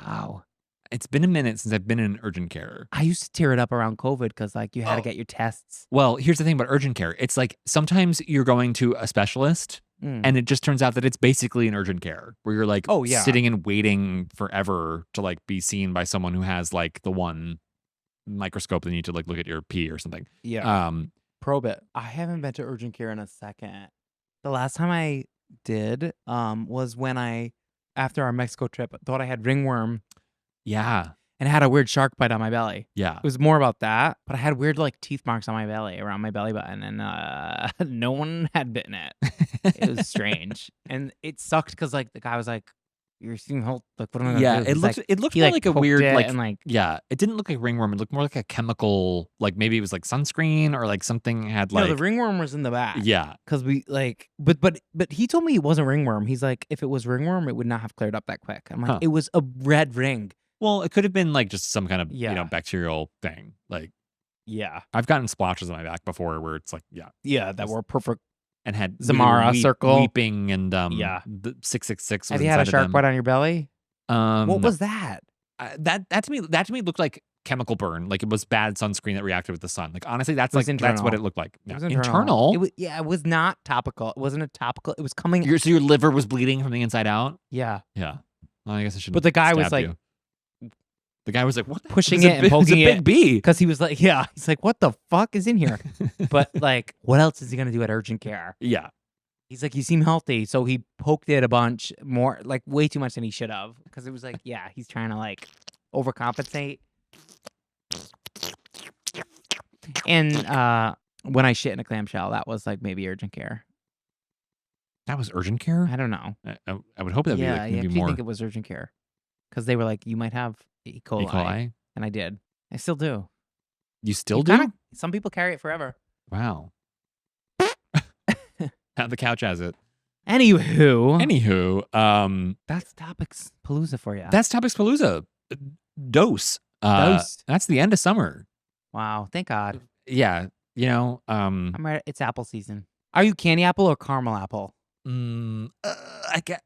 Wow. It's been a minute since I've been in urgent care. I used to tear it up around COVID because like you had to get your tests. Well, here's the thing about urgent care. It's like sometimes you're going to a specialist and it just turns out that it's basically an urgent care where you're like sitting and waiting forever to like be seen by someone who has like the one microscope they need to like look at your pee or something. Yeah. Probe it. I haven't been to urgent care in a second. The last time I did was when after our Mexico trip, thought I had ringworm. Yeah. And had a weird shark bite on my belly. Yeah. It was more about that, but I had weird like teeth marks on my belly, around my belly button, and no one had bitten it. It was strange. And it sucked because like the guy was like, "You're seeing whole like what am I gonna do?" It looked he, more like a weird like, and, like it didn't look like ringworm. It looked more like a chemical, like maybe it was like sunscreen or like something had like no, the ringworm was in the back. Yeah. Because we like but he told me it wasn't ringworm. He's like, if it was ringworm, it would not have cleared up that quick. I'm like, it was a red ring. Well, it could have been like just some kind of Yeah. bacterial thing. Like Yeah. I've gotten splotches on my back before where it's like that were perfect. and had Zamara circle. weeping and Yeah. the 666 was Have you had a inside shark of them. bite on your belly? What No. was that? That to me looked like chemical burn. Like it was bad sunscreen that reacted with the sun. Like honestly, that's It was like that's what internal. it looked like. It Yeah. was Internal. It was not topical. It wasn't a topical. It was coming. So your liver was bleeding from the inside out. Yeah. Yeah. Well, I guess I should. But the guy was like the guy was like, what? pushing It's a it and big- poking it's a big it. bee. Because he was like, he's like, what the fuck is in here? But like, what else is he gonna do at urgent care? Yeah. He's like, you seem healthy, so he poked it a bunch more, like way too much than he should have, because it was like, he's trying to like overcompensate. And when I shit in a clamshell, that was like maybe urgent care. That was urgent care. I don't know. I would hope that would be like I maybe actually more think it was urgent care, because they were like, you might have E. coli. E. coli. And I did. I still do. You still You do? kinda- some people carry it forever. Wow. How the couch has it. Anywho, Anywho, that's Topics Palooza for you. that's Topics Palooza. Dose. Dose. That's the end of summer. Wow, thank God. Yeah. You know, I'm ready. It's apple season. Are you candy apple or caramel apple? I get.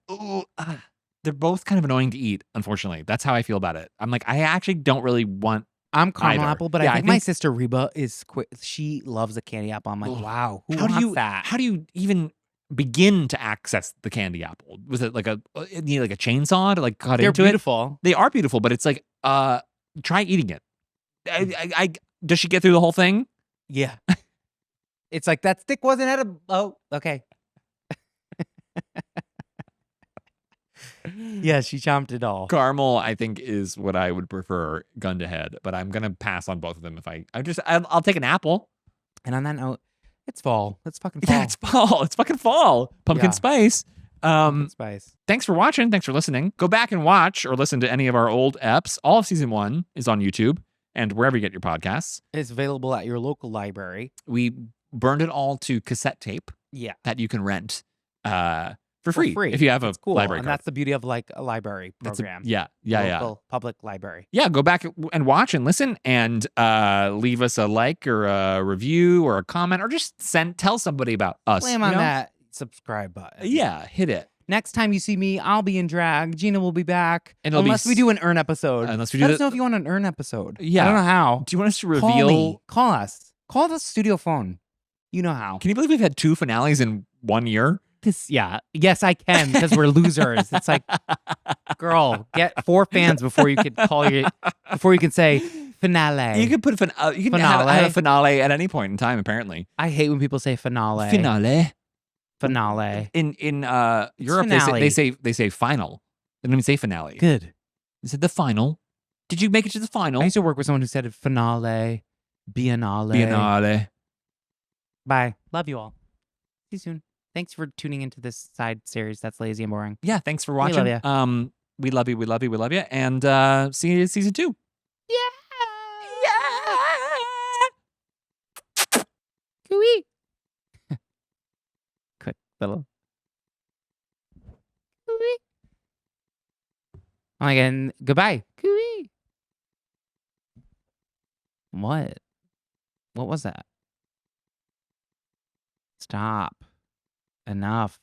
They're both kind of annoying to eat. Unfortunately, that's how I feel about it. I'm like, I actually don't really want. I'm caramel Either. apple, but Yeah, I I think my think- sister Reba is quick. She loves a candy apple. I'm like, Ugh. wow, who How wants do you that? How do you even begin to access the candy apple? Was it like you need like a chainsaw to like cut They're into beautiful. it? They are beautiful, but it's like try eating it. I does she get through the whole thing? Yeah. It's like that stick wasn't edible. Oh, okay. Yeah, she chomped it all. Caramel, I think, is what I would prefer gun to head, but I'm gonna pass on both of them if I'll take an apple. And on that note, it's fall. It's fucking fall. Yeah, it's fall. It's fucking fall. Pumpkin Yeah. spice. Pumpkin spice. Thanks for watching. Thanks for listening. Go back and watch or listen to any of our old eps. All of season 1 is on YouTube and wherever you get your podcasts. It's available at your local library. We burned it all to cassette tape Yeah. that you can rent for free if you have a It's cool. library And card. that's the beauty of like a library That's program. yeah. Local public library. Yeah, go back and watch and listen and leave us a like or a review or a comment or just tell somebody about us. Slam you on know? that subscribe button. Yeah, hit it. Next time you see me, I'll be in drag. Gina will be back. And it'll be unless we do an Urn episode. Unless we Let do us know if you want an Urn episode. Yeah. I don't know how. Do you want us to Call reveal? me. Call us. Call the studio phone. You know how. Can you believe we've had 2 finales in 1 year? Yes, I can because we're losers. It's like, girl, get 4 fans before you can before you can say finale. You can put you can have a finale at any point in time. Apparently, I hate when people say finale. Finale. In Europe, they say final. They don't even say finale. Good. They said the final. Did you make it to the final? I used to work with someone who said finale, biennale. Bye. Love you all. See you soon. Thanks for tuning into this side series that's lazy and boring. Yeah, thanks for watching. We love you. We love you. We love you. We love you. And see you in season 2. Yeah. Cooey. Quick little. Cooey. Oh my God. Goodbye. Cooey. What? What was that? Stop. Enough.